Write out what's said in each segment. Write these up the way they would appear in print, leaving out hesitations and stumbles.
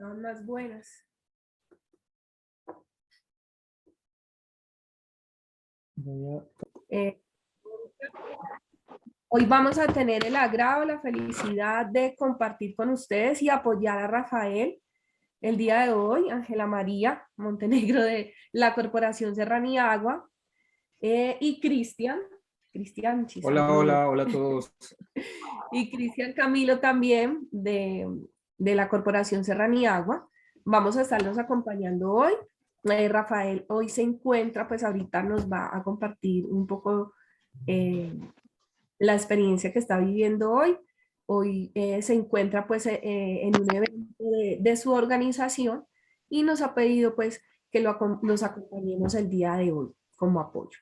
Estaban más buenas. Eh, Hoy vamos a tener el agrado, la felicidad de compartir con ustedes y apoyar a Rafael el día de hoy, Ángela María Montenegro de la Corporación Serranía Agua y Cristian Hola, Chizardo hola, hola a todos. y Cristian Camilo también de la Corporación Serranía Agua. Vamos a estarlos acompañando hoy. Rafael hoy se encuentra, pues ahorita nos va a compartir un poco la experiencia que está viviendo hoy. Hoy se encuentra pues en un evento de su organización y nos ha pedido pues que los acompañemos el día de hoy como apoyo.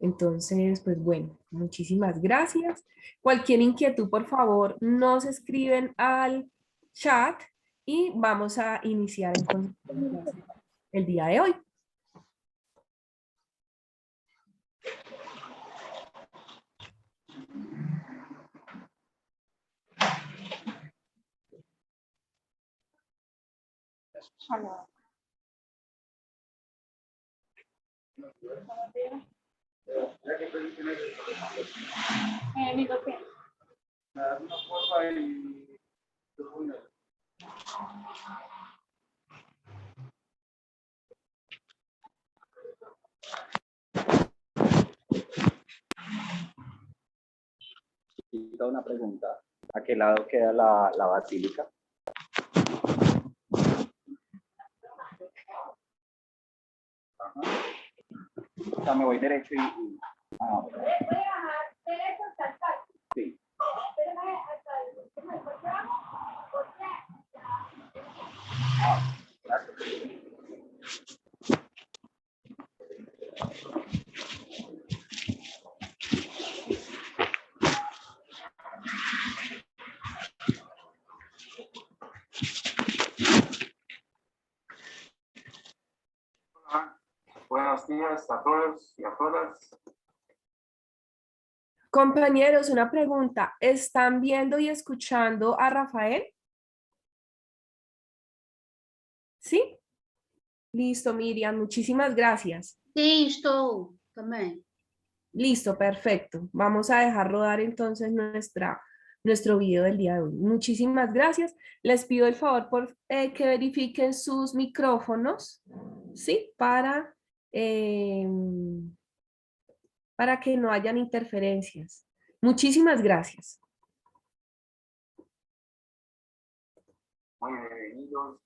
Entonces, pues bueno, muchísimas gracias. Cualquier inquietud, por favor, nos escriben al chat y vamos a iniciar entonces el día de hoy. Hola. Mi docente. Una pregunta. ¿A qué lado queda la basílica? Ajá. O sea, me voy derecho y... Ah, bueno. Sí. Ah, gracias. Hola. Buenos días a todos y a todas. Compañeros, una pregunta. ¿Están viendo y escuchando a Rafael? ¿Sí? Listo, Miriam. Muchísimas gracias. Sim, estou também. Listo, perfecto. Vamos a dejar rodar entonces nuestro video del día de hoy. Muchísimas gracias. Les pido el favor por que verifiquen sus micrófonos, ¿sí? Para que no hayan interferencias. Muchísimas gracias. Muy bienvenidos.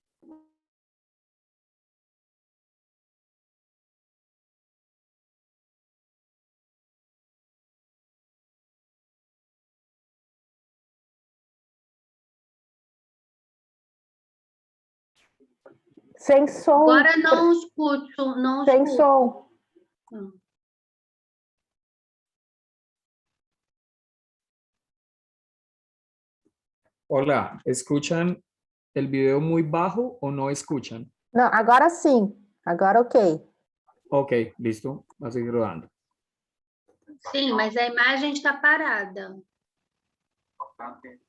Sem som. Agora não escuto, não Sem escuto. som. Não. Hola, ¿escuchan el video muy bajo o no escuchan? Não, agora sim. Agora ok. Ok, listo. Va a seguir rodando. Sim, mas a imagem está parada. Importante,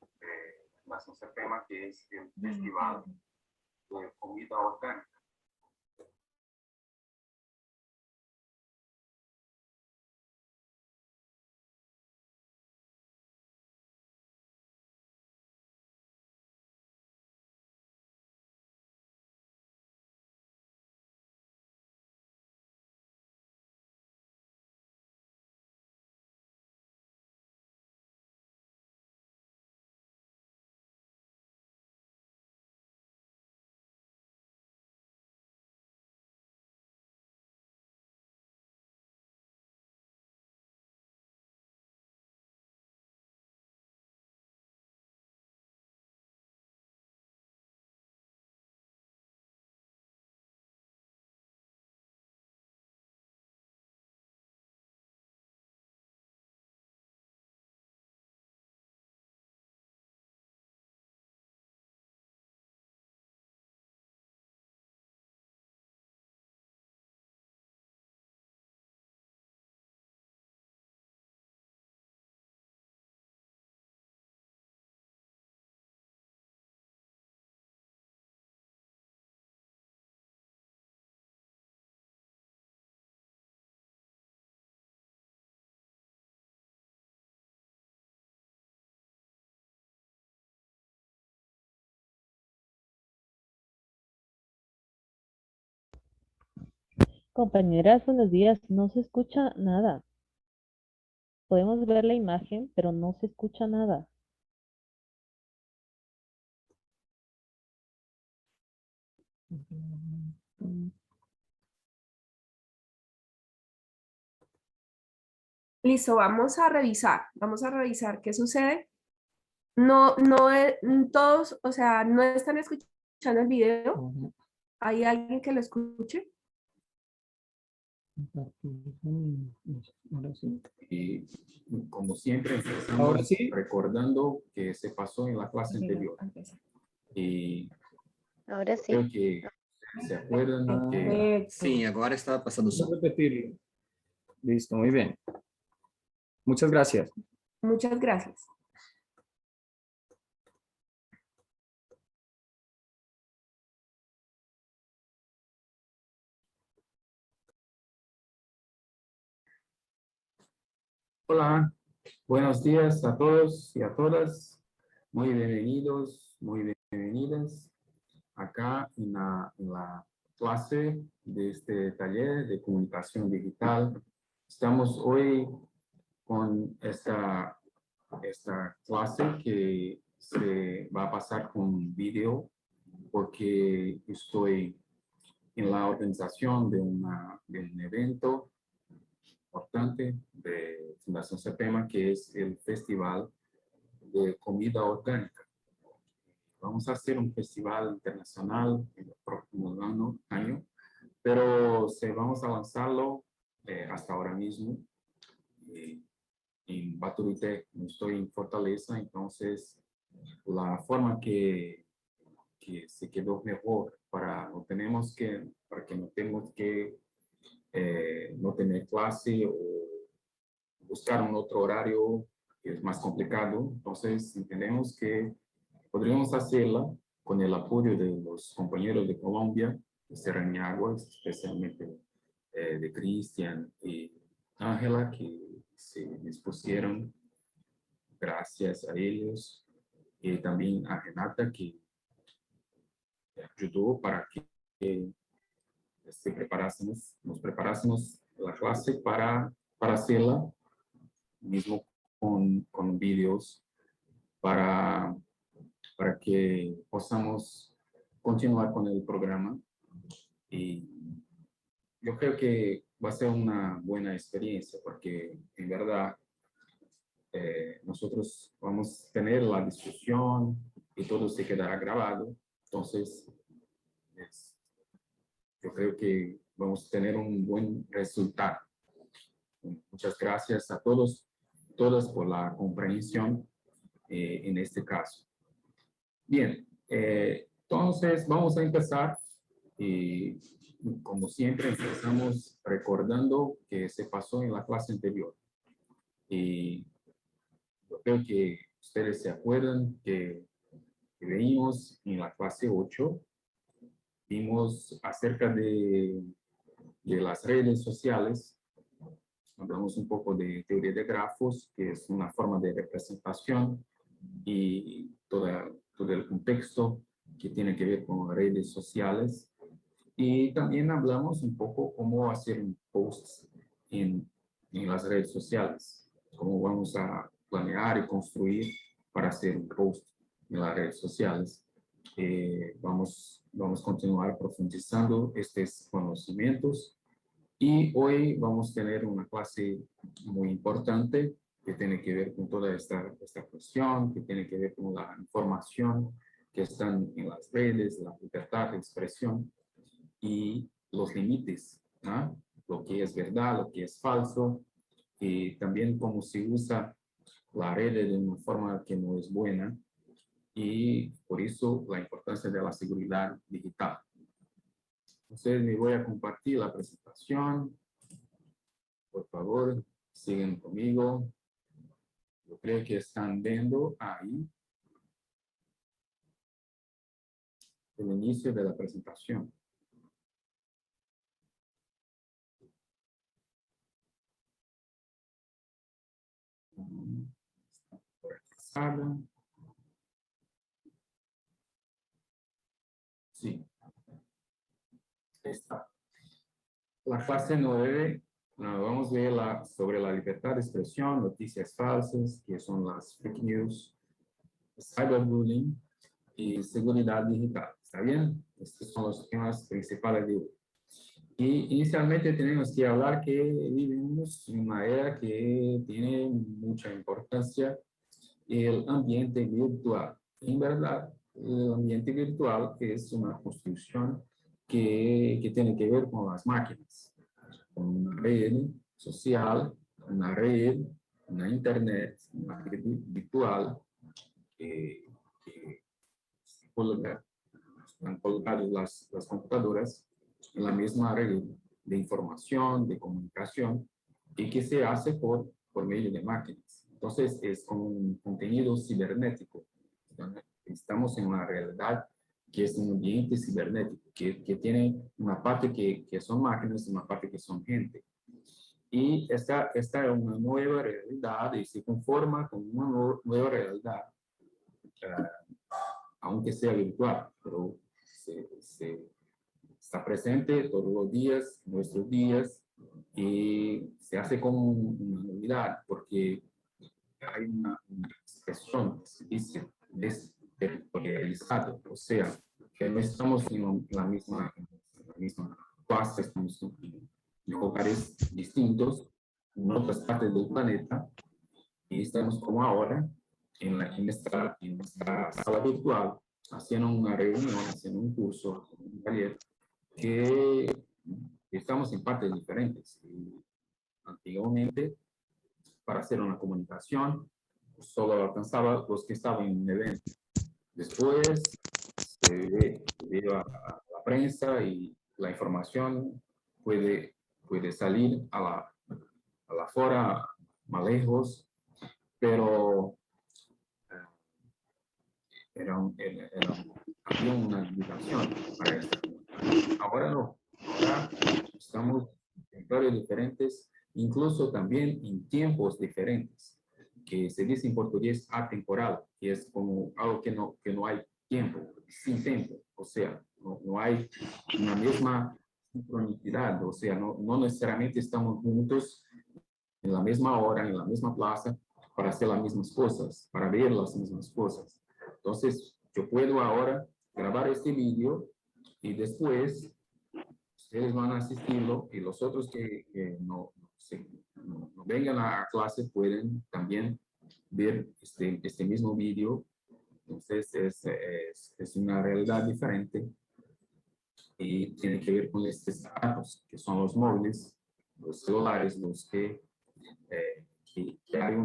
más un tema que es el festival de comida orgánica. Compañeras, buenos días. No se escucha nada. Podemos ver la imagen, pero no se escucha nada. Listo, vamos a revisar qué sucede. No, no, todos, o sea, no están escuchando el video. Ujú. ¿Hay alguien que lo escuche? Ahora sí. Y como siempre Ahora empezamos sí. recordando que se pasó en la clase Llega anterior. a empezar. Y Ahora sí. creo que se acuerdan que Perfecto. Sim, agora está passando o Vamos a som. repetirlo. Listo, muy bien. Muchas gracias. Muchas gracias. hola, buenos días a todos y a todas. Muy bienvenidos, muy bienvenidas acá en la clase de este taller de comunicación digital. Estamos hoy con esta clase que se va a pasar con video porque estoy en la organización de un evento importante de Fundación CEPEMA, que es el Festival de Comida Orgánica. Vamos a hacer un festival internacional en el próximo año, pero vamos a lanzarlo hasta ahora mismo en Baturité. No estoy en Fortaleza, entonces la forma que se quedó mejor para que no tenemos que no tener clase o buscar un otro horario que es más complicado. Entonces, entendemos que podríamos hacerla con el apoyo de los compañeros de Colombia, de Serraniagua, especialmente de Cristian y Ángela, que se dispusieron gracias a ellos, y también a Renata, que ayudó para que nos preparásemos la clase para hacerla, mismo con vídeos, para, para que podamos continuar con el programa. Y yo creo que va a ser una buena experiencia, porque en verdad nosotros vamos a tener la discusión y todo se quedará grabado. Entonces, yo creo que vamos a tener un buen resultado. Muchas gracias a todos, todas por la comprensión en este caso. Bien, entonces vamos a empezar y como siempre empezamos recordando que se pasó en la clase anterior. Y yo creo que ustedes se acuerdan que veíamos en la clase 8, vimos acerca de las redes sociales. Hablamos un poco de teoría de grafos, que es una forma de representación, y todo el contexto que tiene que ver con redes sociales. Y también hablamos un poco cómo hacer un post en las redes sociales, cómo vamos a planear y construir para hacer un post en las redes sociales. Vamos a continuar profundizando estos conocimientos y hoy vamos a tener una clase muy importante que tiene que ver con toda esta cuestión, que tiene que ver con la información que están en las redes, la libertad de expresión y los límites, ¿no? Lo que es verdad, lo que es falso, y también cómo se usa la red de una forma que no es buena, y por eso la importancia de la seguridad digital. Entonces, me voy a compartir la presentación. Por favor, siguen conmigo. Yo creo que están viendo ahí el inicio de la presentación. Sí. Está. la clase 9, vamos a ver sobre la libertad de expresión, noticias falsas, que son las fake news, cyberbullying y seguridad digital. ¿Está bien? Estos son los temas principales de hoy. Y inicialmente tenemos que hablar que vivimos en una era que tiene mucha importancia, el ambiente virtual. En verdad, el ambiente virtual es una construcción que tiene que ver con las máquinas, con una red social, una red, una internet, una red virtual que están colocadas las computadoras en la misma red de información, de comunicación, y que se hace por medio de máquinas. Entonces, es como un contenido cibernético. Estamos en una realidad que es un ambiente cibernético, que tiene una parte que son máquinas y una parte que son gente. Y esta es una nueva realidad y se conforma con una nueva realidad, aunque sea virtual, pero está presente todos los días, nuestros días, y se hace como una novedad, porque hay una expresión que se dice desterritorializado, o sea, que no estamos en la misma clase, estamos en lugares distintos, en otras partes del planeta, y estamos como ahora en nuestra sala virtual, haciendo una reunión, haciendo un curso, un taller, que estamos en partes diferentes. Y antiguamente, para hacer una comunicación, solo alcanzaba los que estaban en un evento. Después, debido a la prensa y la información puede salir a la fora, más lejos, pero había una limitación para esto. Ahora no. Ahora estamos en territorios diferentes, incluso también en tiempos diferentes, que se dice en portugués atemporal, que es como algo que no hay tiempo, sin tiempo. O sea, no hay una misma sincronicidad, o sea, no necesariamente estamos juntos en la misma hora, en la misma plaza, para hacer las mismas cosas, para ver las mismas cosas. Entonces, yo puedo ahora grabar este vídeo y después ustedes van a asistirlo y los otros que no vengan a clase pueden también ver este mismo vídeo. Entonces, es una realidad diferente y tiene que ver con estos datos, que son los móviles, los celulares, los que hay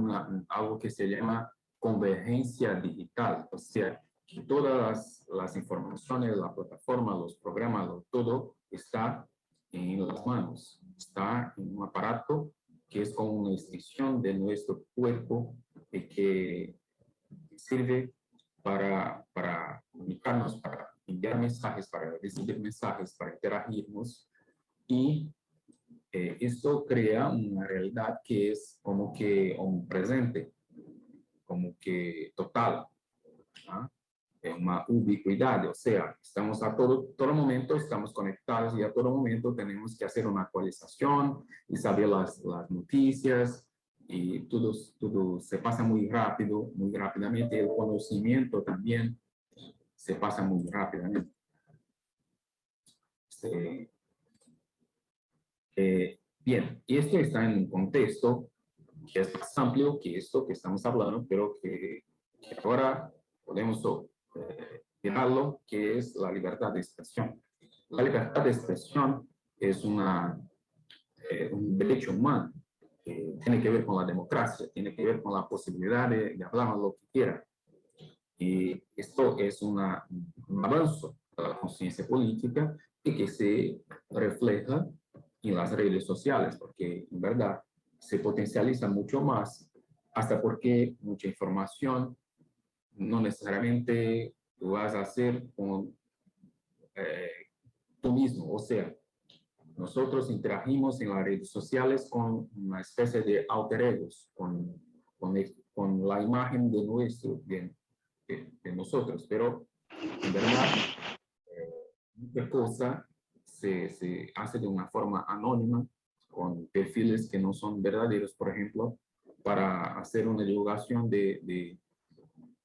algo que se llama convergencia digital, o sea, que todas las informaciones, la plataforma, los programas, todo está en las manos, está en un aparato que es como una extensión de nuestro cuerpo y que sirve para comunicarnos, para enviar mensajes, para recibir mensajes, para interagirnos, y esto crea una realidad que es como que omnipresente, como que total, ¿ah? Una ubicuidad, o sea, estamos a todo momento, estamos conectados y a todo momento tenemos que hacer una actualización y saber las noticias, y todo se pasa muy rápido, muy rápidamente. El conocimiento también se pasa muy rápidamente. Bien, y esto está en un contexto que es más amplio que esto que estamos hablando, pero que ahora podemos mirarlo, que es la libertad de expresión. La libertad de expresión es un derecho humano, que tiene que ver con la democracia, tiene que ver con la posibilidad de hablar lo que quiera. Y esto es un avance de la conciencia política y que se refleja en las redes sociales, porque en verdad se potencializa mucho más, hasta porque mucha información no necesariamente lo vas a hacer con tú mismo. O sea, nosotros interagimos en las redes sociales con una especie de alter egos, con la imagen de nosotros, pero en verdad mucha cosa se hace de una forma anónima, con perfiles que no son verdaderos, por ejemplo, para hacer una divulgación de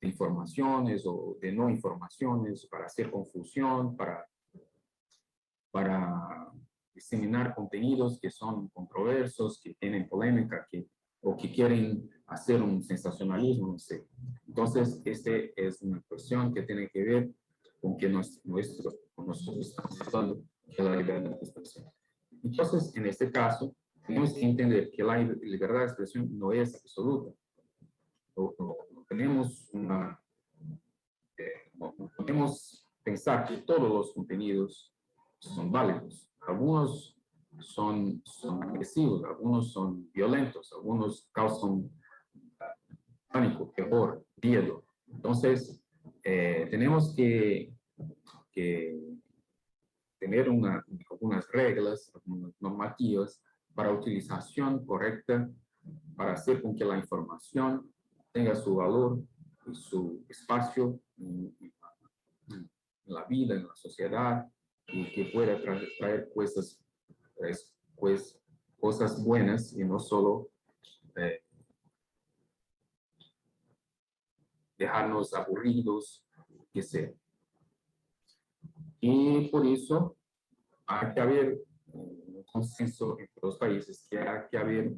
informaciones o de no informaciones, para hacer confusión, para diseminar contenidos que son controversos, que tienen polémica, o que quieren hacer un sensacionalismo, no sé. Entonces, es una cuestión que tiene que ver con que nosotros estamos hablando de la libertad de expresión. Entonces, en este caso, tenemos que entender que la libertad de expresión no es absoluta. No podemos pensar que todos los contenidos son válidos. Algunos son agresivos, algunos son violentos, algunos causan pánico, terror, miedo. Entonces, tenemos que tener algunas reglas, algunas normativas para utilización correcta, para hacer con que la información tenga su valor y su espacio en la vida, en la sociedad, y que pueda traer cosas buenas y no solo dejarnos aburridos, que sea. Y por eso hay que haber un consenso entre los países, que hay que haber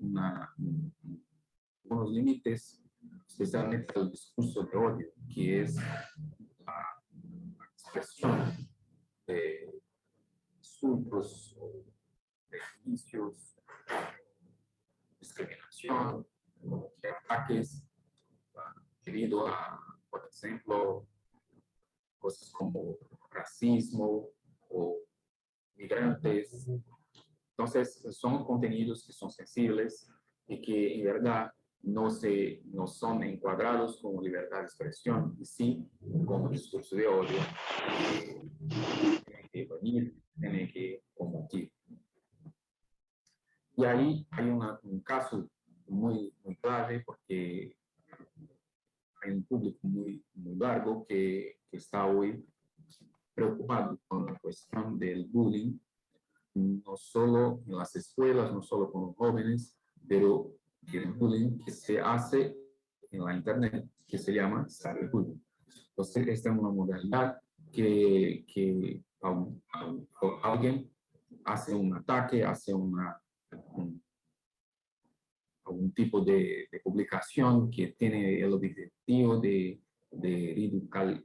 unos límites, especialmente el discurso de odio, que es la expresión de insultos, de juicios, discriminación, de ataques debido a, por ejemplo, cosas como racismo o migrantes. Entonces, son contenidos que son sensibles y que en verdad no son encuadrados como libertad de expresión, y sí como discurso de odio, tienen que venir, tienen que combatir. Y ahí hay un caso muy grave, porque hay un público muy largo que está hoy preocupado con la cuestión del bullying, no solo en las escuelas, no solo con los jóvenes, pero el bullying que se hace en la internet, que se llama cyberbullying. Entonces, esta es una modalidad que alguien hace un ataque, hace algún tipo de publicación que tiene el objetivo de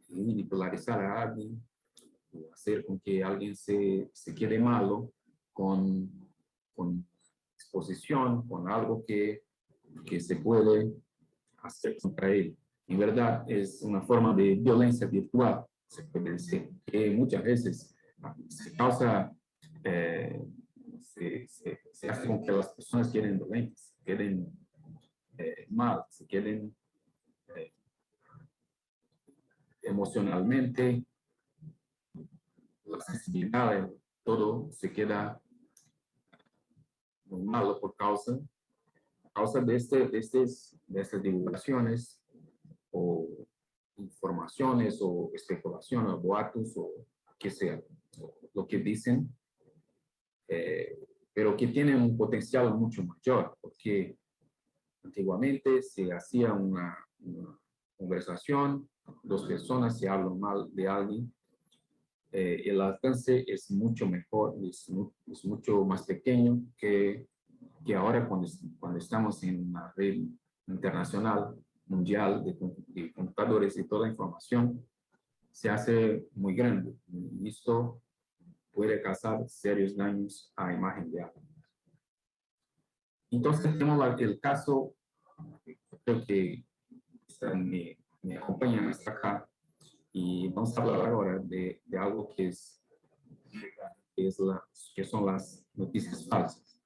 ridicularizar a alguien, hacer con que alguien se quede malo con exposición, con algo que se puede hacer contra él. En verdad, es una forma de violencia virtual, se puede decir, que muchas veces se causa, se hace con que las personas queden violentas, queden mal, se queden emocionalmente, la sensibilidad, todo se queda muy malo por causa de estas divulgaciones o informaciones o especulaciones o boatos o que sea, lo que dicen, pero que tienen un potencial mucho mayor, porque antiguamente se hacía una conversación, dos personas se hablan mal de alguien, el alcance es mucho mejor, es mucho más pequeño que ahora cuando estamos en una red internacional, mundial de computadores, y toda la información se hace muy grande. Y esto puede causar serios daños a la imagen de alguien. Entonces tenemos el caso, creo que me acompañan hasta acá, y vamos a hablar ahora de algo que son las noticias falsas.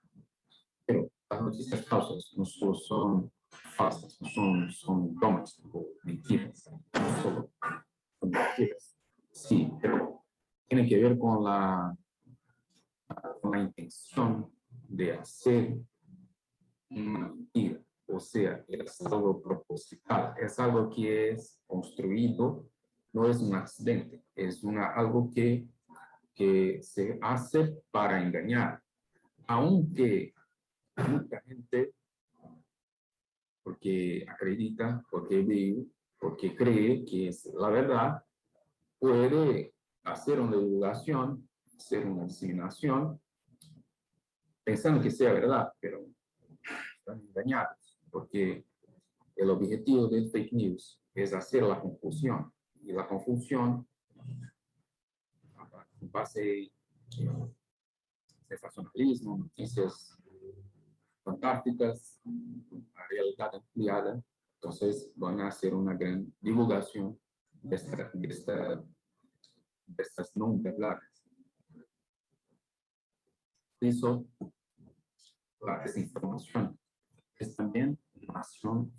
Pero las noticias falsas no solo son falsas, son bromas o mentiras, no solo son mentiras. Sí, pero tienen que ver con la intención de hacer una mentira. O sea, es algo proposital, es algo que es construido, no es un accidente, es algo que que se hace para engañar, aunque mucha gente, porque acredita, porque ve, porque cree que es la verdad, puede hacer una divulgación, hacer una diseminación, pensando que sea verdad, pero están engañados, porque el objetivo del fake news es hacer la confusión, y la confusión, en base a sensacionalismo, noticias fantásticas, a realidad ampliada, entonces van a hacer una gran divulgación de estas no verdades. Eso, la desinformación es también una acción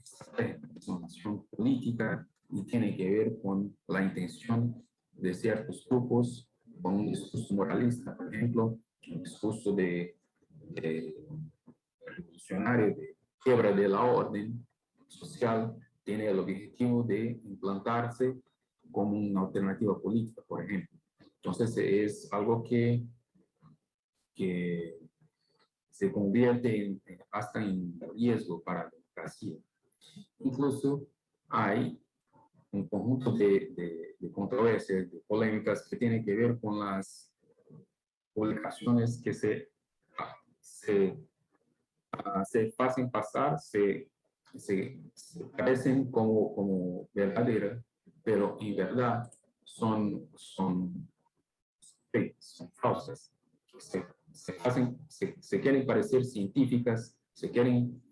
política y tiene que ver con la intención de ciertos grupos con un discurso moralista, por ejemplo, un discurso de revolucionario, de quiebra de la orden social, tiene el objetivo de implantarse como una alternativa política, por ejemplo. Entonces es algo que se convierte hasta en riesgo para la democracia. Incluso hay un conjunto de controversias, de polémicas que tienen que ver con las publicaciones que se hacen pasar, se parecen como verdaderas, pero en verdad son fake, son falsas. Se quieren parecer científicas, se quieren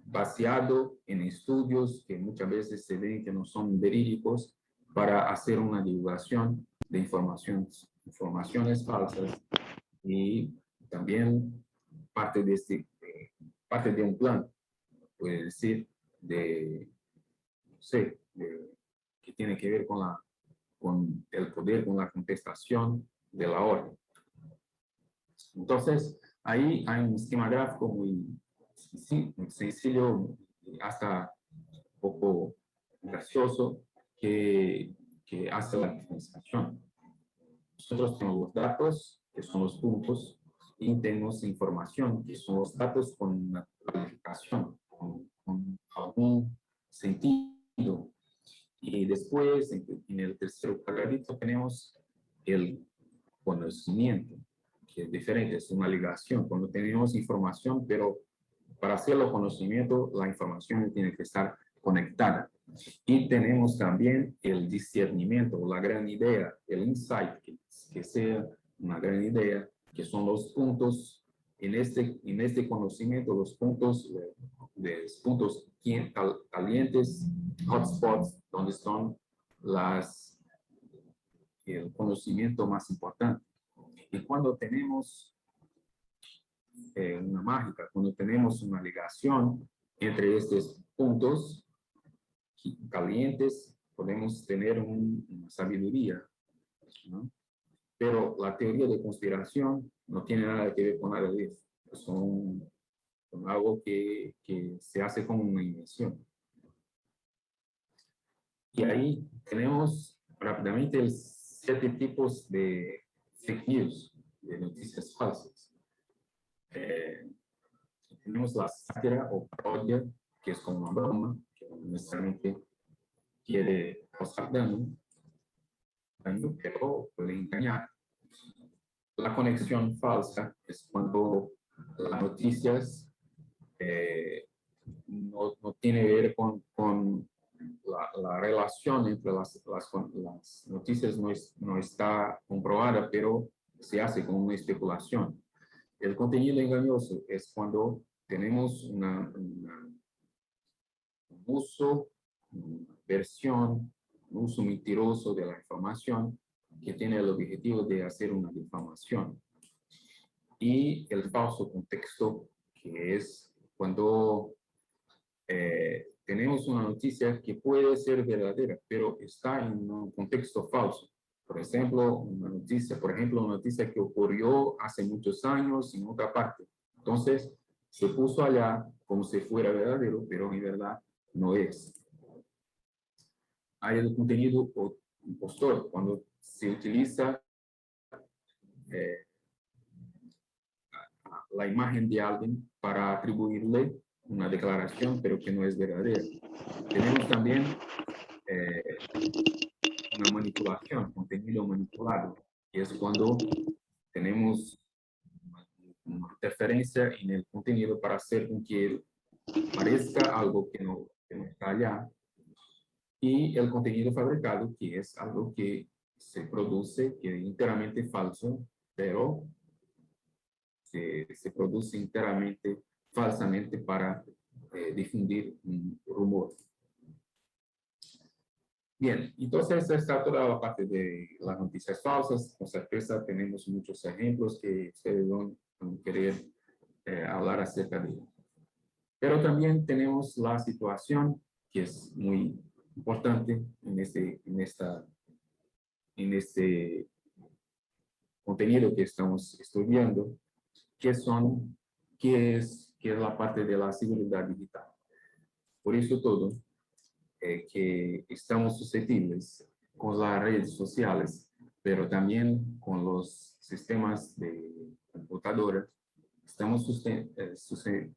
baseado en estudios que muchas veces se ven que no son verídicos para hacer una divulgación de informaciones falsas y también parte de un plan, puede decir, no sé, que tiene que ver con el poder, con la contestación de la orden. Entonces, ahí hay un esquema gráfico muy sencillo, hasta un poco gracioso, que hace la diferenciación. Nosotros tenemos los datos, que son los puntos, y tenemos información, que son los datos con una calificación, con algún sentido. Y después, en el tercer cuadradito, tenemos el conocimiento, que es diferente, es una ligación. Cuando tenemos información, pero para hacerlo conocimiento, la información tiene que estar conectada. Y tenemos también el discernimiento, la gran idea, el insight, que sea una gran idea, que son los puntos en este conocimiento, los puntos calientes, hotspots, donde son el conocimiento más importante. Y cuando tenemos una mágica, cuando tenemos una ligación entre estos puntos calientes, podemos tener una sabiduría, ¿no? Pero la teoría de conspiración no tiene nada que ver con nada de eso. Son algo que se hace como una invención. Y ahí tenemos rápidamente 7 tipos de fake news, de noticias falsas. Tenemos la sátira o parodia, que es como una broma, que no necesariamente quiere causar daño, pero puede engañar. La conexión falsa es cuando las noticias no tiene que ver con la relación entre las noticias, no está comprobada, pero se hace con una especulación. El contenido engañoso es cuando tenemos un uso, una versión, un uso mentiroso de la información que tiene el objetivo de hacer una difamación. Y el falso contexto, que es cuando tenemos una noticia que puede ser verdadera, pero está en un contexto falso. Por ejemplo, una noticia que ocurrió hace muchos años en otra parte. Entonces, se puso allá como si fuera verdadero, pero en verdad no es. Hay el contenido impostor, cuando se utiliza eh, la imagen de alguien para atribuirle una declaración, pero que no es verdadera. Tenemos también una manipulación, contenido manipulado, que es cuando tenemos una interferencia en el contenido para hacer con que parezca algo que no está allá. Y el contenido fabricado, que es algo que se produce, que es enteramente falso, pero se produce enteramente falsamente para difundir un rumor. Bien, entonces esta está toda la parte de las noticias falsas. Con certeza tenemos muchos ejemplos que ustedes van a querer hablar acerca de ello. Pero también tenemos la situación que es muy importante en este contenido que estamos estudiando, que es la parte de la seguridad digital. Por eso todo, que estamos susceptibles con las redes sociales, pero también con los sistemas de computadora, estamos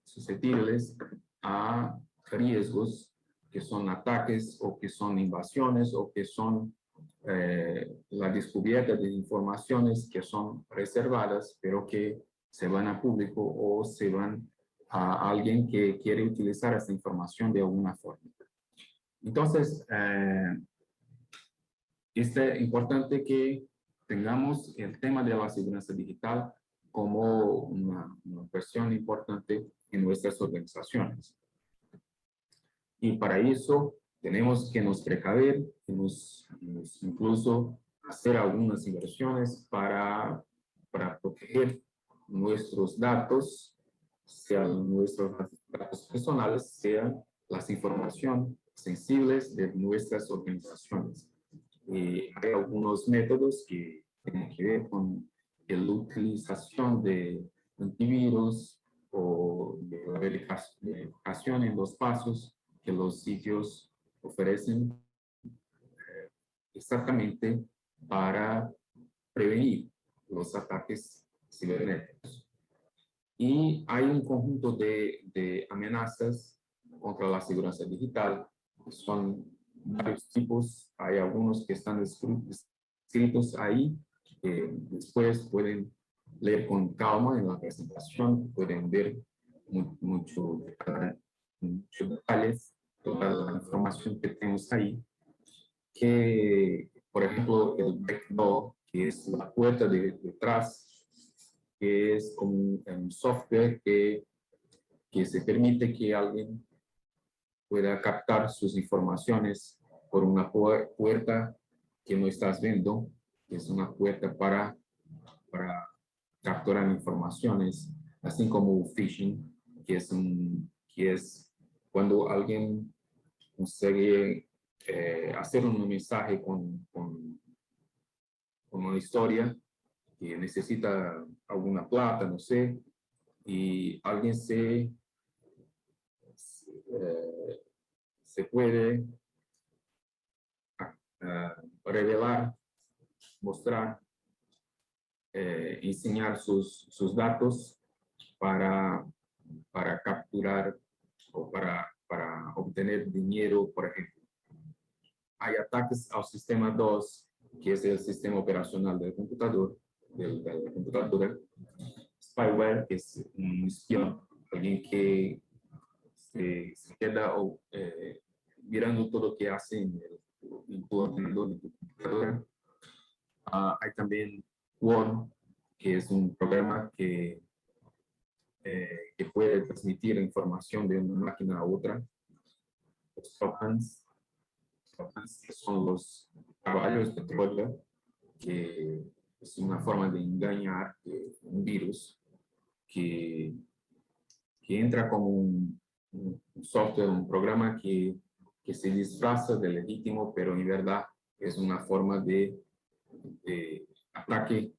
susceptibles a riesgos que son ataques o que son invasiones o que son la descubierta de informaciones que son reservadas, pero que se van a público o se van a alguien que quiere utilizar esta información de alguna forma. Entonces, es importante que tengamos el tema de la seguridad digital como una cuestión importante en nuestras organizaciones. Y para eso tenemos que nos precaver, incluso hacer algunas inversiones para proteger nuestros datos, sean nuestros datos personales, sean las informaciones sensibles de nuestras organizaciones. Hay algunos métodos que tienen que ver con la utilización de antivirus o de la verificación en los pasos que los sitios ofrecen exactamente para prevenir los ataques cibernéticos. Y hay un conjunto de amenazas contra la seguridad digital. Son varios tipos. Hay algunos que están escritos ahí. Después pueden leer con calma en la presentación. Pueden ver muchos detalles, toda la información que tenemos ahí. Que, por ejemplo, el backdoor, que es la puerta de detrás, que es como un software que se permite que alguien pueda captar sus informaciones por una puerta que no estás viendo, que es una puerta para capturar informaciones, así como phishing, que es cuando alguien consegue hacer un mensaje con una historia que necesita alguna plata, no sé, y alguien se puede revelar, mostrar, enseñar sus datos para capturar o para obtener dinero, por ejemplo. Hay ataques al sistema DOS, que es el sistema operacional del computador, de la computadora. Spyware, que es un espión, alguien que se queda mirando todo lo que hace en tu ordenador, en tu computadora. Hay también Worm, que es un programa que puede transmitir información de una máquina a otra. Los tokens, que son los caballos de Troya, que es una forma de engañar un virus que entra como un software, un programa que se disfraza de legítimo, pero en verdad es una forma de ataque.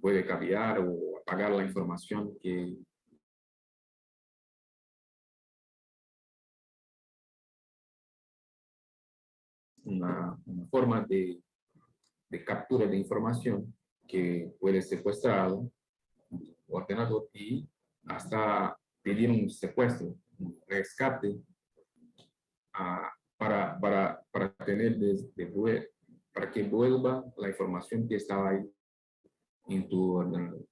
Puede cambiar o apagar la información que una forma de captura de información que puede secuestrado un ordenador y hasta pedir un secuestro, un rescate para tener para que vuelva la información que estaba ahí en tu ordenador.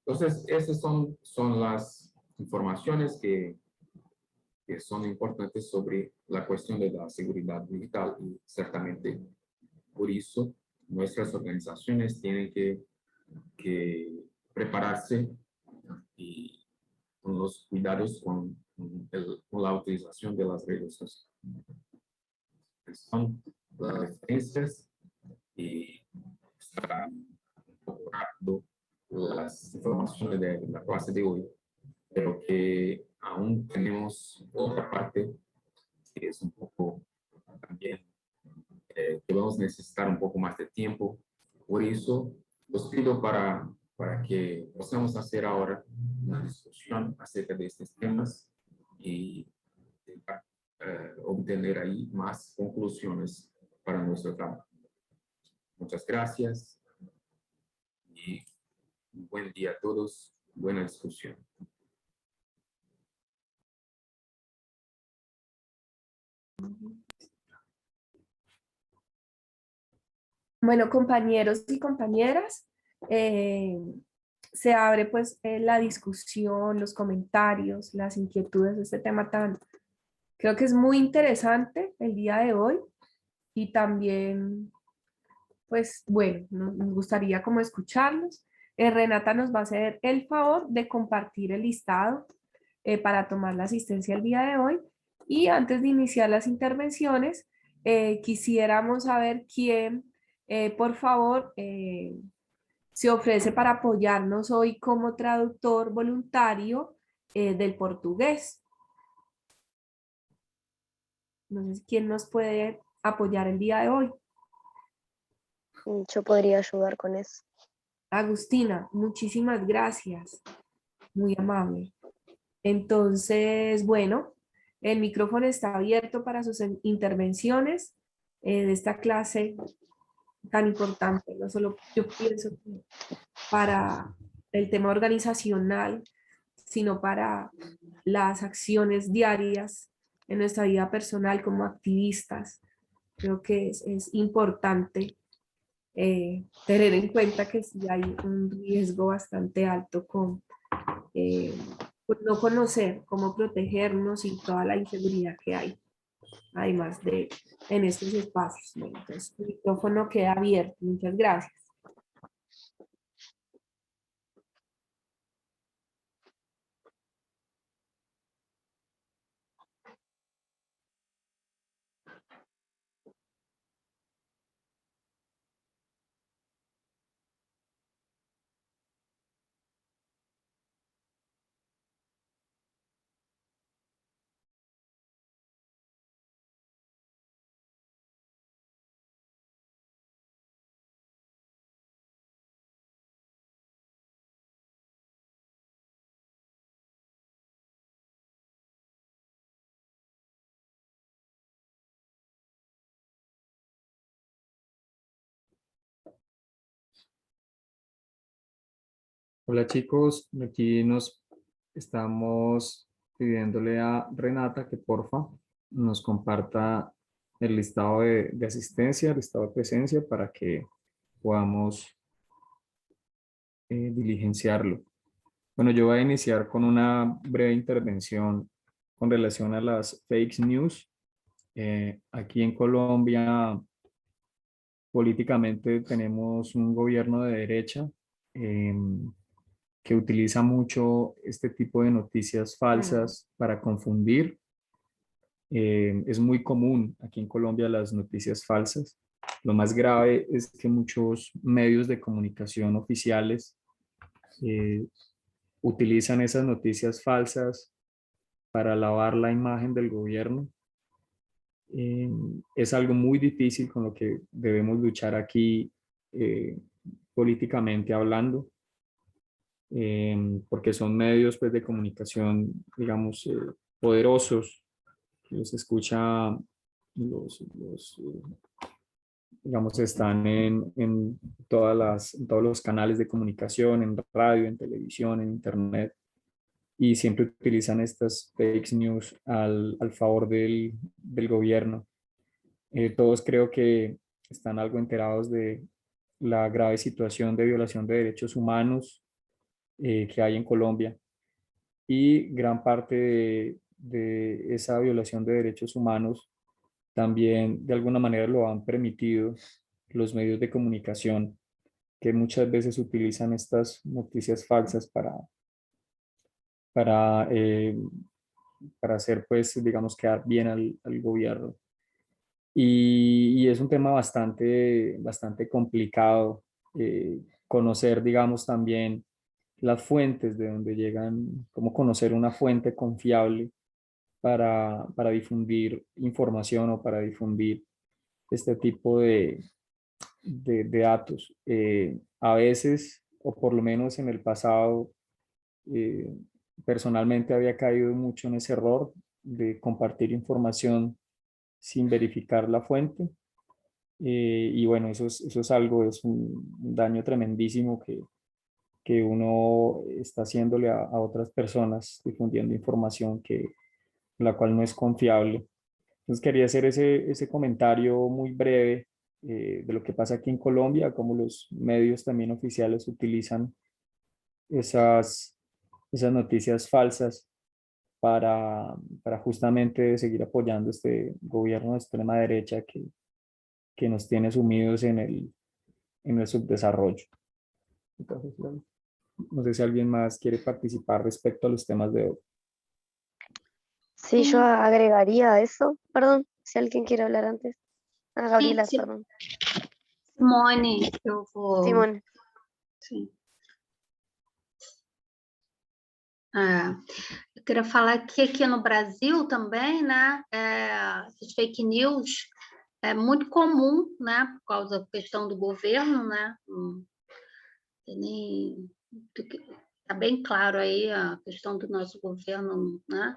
Entonces, esas son las informaciones que son importantes sobre la cuestión de la seguridad digital y certamente por eso nuestras organizaciones tienen que prepararse y con los cuidados con la utilización de las redes sociales. Son las referencias y estará incorporando las informaciones de la clase de hoy, pero que aún tenemos otra parte que es un poco también que vamos a necesitar un poco más de tiempo. Por eso los pido para que podamos hacer ahora una discusión acerca de estos temas y obtener ahí más conclusiones para nuestro trabajo. Muchas gracias y un buen día a todos. Buena discusión. Bueno, compañeros y compañeras, se abre pues la discusión, los comentarios, las inquietudes de este tema creo que es muy interesante el día de hoy y también, pues bueno, nos gustaría como escucharlos. Renata nos va a hacer el favor de compartir el listado para tomar la asistencia el día de hoy y antes de iniciar las intervenciones, quisiéramos saber quién, por favor, se ofrece para apoyarnos hoy como traductor voluntario del portugués. No sé quién nos puede apoyar el día de hoy. Yo podría ayudar con eso. Agustina, muchísimas gracias. Muy amable. Entonces, bueno, el micrófono está abierto para sus intervenciones de esta clase tan importante. No solo yo pienso que para el tema organizacional, sino para las acciones diarias en nuestra vida personal como activistas. Creo que es importante tener en cuenta que sí hay un riesgo bastante alto con por no conocer cómo protegernos y toda la inseguridad que hay, además de en estos espacios. Bueno, entonces, el micrófono queda abierto. Muchas gracias. Hola chicos, aquí nos estamos pidiéndole a Renata que porfa nos comparta el listado de asistencia, el listado de presencia para que podamos diligenciarlo. Bueno, yo voy a iniciar con una breve intervención con relación a las fake news. Aquí en Colombia, políticamente tenemos un gobierno de derecha que utiliza mucho este tipo de noticias falsas para confundir. Es muy común aquí en Colombia las noticias falsas. Lo más grave es que muchos medios de comunicación oficiales utilizan esas noticias falsas para lavar la imagen del gobierno. Es algo muy difícil con lo que debemos luchar aquí políticamente hablando. Porque son medios pues, de comunicación, digamos, poderosos, que los escucha digamos, están en en todos los canales de comunicación, en radio, en televisión, en internet, y siempre utilizan estas fake news al favor del gobierno. Todos creo que están algo enterados de la grave situación de violación de derechos humanos que hay en Colombia, y gran parte de esa violación de derechos humanos también de alguna manera lo han permitido los medios de comunicación, que muchas veces utilizan estas noticias falsas para, eh, para hacer, pues, digamos, quedar bien al gobierno. Y es un tema bastante complicado, conocer, digamos, también las fuentes de donde llegan, cómo conocer una fuente confiable para difundir información o para difundir este tipo de datos. A veces, o por lo menos en el pasado, eh, personalmente había caído mucho en ese error de compartir información sin verificar la fuente. Y bueno, eso es algo, es un daño tremendísimo que uno está haciéndole a otras personas difundiendo información la cual no es confiable. Entonces quería hacer ese comentario muy breve de lo que pasa aquí en Colombia, cómo los medios también oficiales utilizan esas, esas noticias falsas para justamente seguir apoyando este gobierno de extrema derecha que nos tiene sumidos en el subdesarrollo. Entonces, no sé si alguien más quiere participar respecto a los temas de hoy. Sí, yo agregaría a eso, perdón, si alguien quiere hablar antes. Ah, Gabriela, Sim, perdón. Simone, eu vou. Simón. Sim. Eu queria falar que aqui no Brasil também, né, essas fake news é muito comum, né, por causa da questão do governo, né, está bem claro aí a questão do nosso governo, né,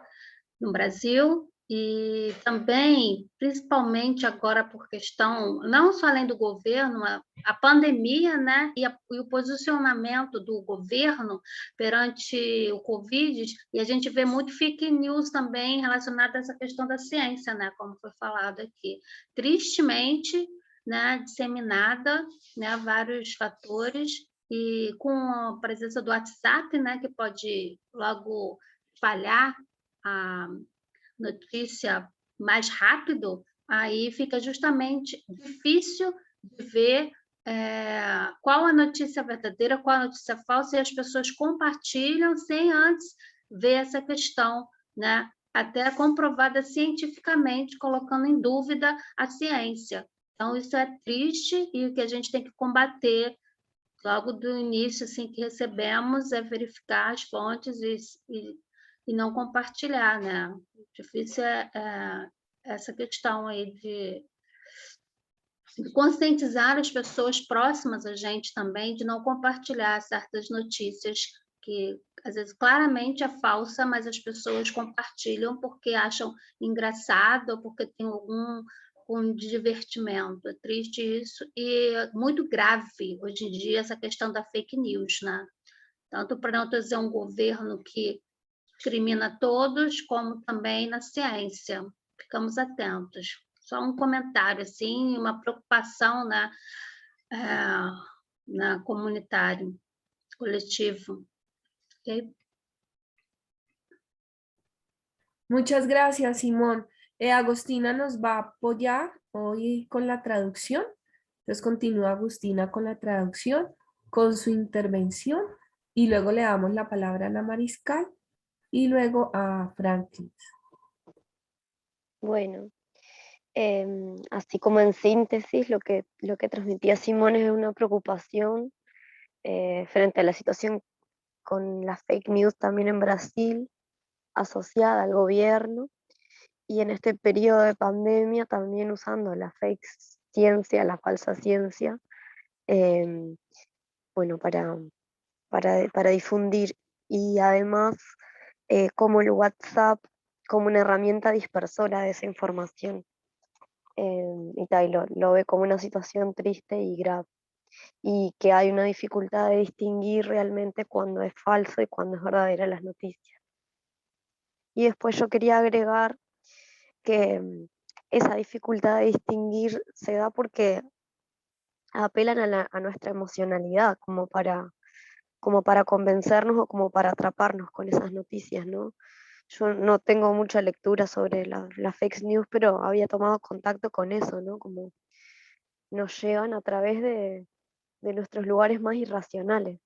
no Brasil, e também, principalmente agora por questão, não só além do governo, a pandemia, né, e o posicionamento do governo perante o Covid, e a gente vê muito fake news também relacionada a essa questão da ciência, né, como foi falado aqui. Tristemente, né, disseminada, né, vários fatores, e com a presença do WhatsApp, né, que pode logo espalhar a notícia mais rápido, aí fica justamente difícil de ver qual a notícia verdadeira, qual a notícia falsa, e as pessoas compartilham sem antes ver essa questão, né? Até comprovada cientificamente, colocando em dúvida a ciência. Então, isso é triste, e o que a gente tem que combater logo do início, assim, que recebemos, é verificar as fontes e não compartilhar, né? Difícil essa questão aí de conscientizar as pessoas próximas a gente também, de não compartilhar certas notícias que, às vezes, claramente é falsa, mas as pessoas compartilham porque acham engraçado ou porque tem algum divertimento. É triste isso e muito grave hoje em dia essa questão da fake news, né? Tanto para não trazer um governo que discrimina todos, como também na ciência. Ficamos atentos. Só um comentário, assim, uma preocupação, né, na comunitário, coletivo. Okay? Muchas gracias, Simón. Agostina nos va a apoyar hoy con la traducción. Entonces continúa Agustina con la traducción, con su intervención, y luego le damos la palabra a Ana Mariscal y luego a Franklin. Bueno, así como en síntesis, lo que transmitía Simón es una preocupación frente a la situación con las fake news también en Brasil, asociada al gobierno, y en este periodo de pandemia también usando la fake ciencia, la falsa ciencia, bueno, para difundir, y además como el WhatsApp como una herramienta dispersora de esa información. y, tal, y lo ve como una situación triste y grave, y que hay una dificultad de distinguir realmente cuando es falso y cuando es verdadera las noticias. Y después yo quería agregar que esa dificultad de distinguir se da porque apelan a nuestra emocionalidad como para convencernos o como para atraparnos con esas noticias, ¿no? Yo no tengo mucha lectura sobre las fake news, pero había tomado contacto con eso, ¿no? Como nos llegan a través de nuestros lugares más irracionales.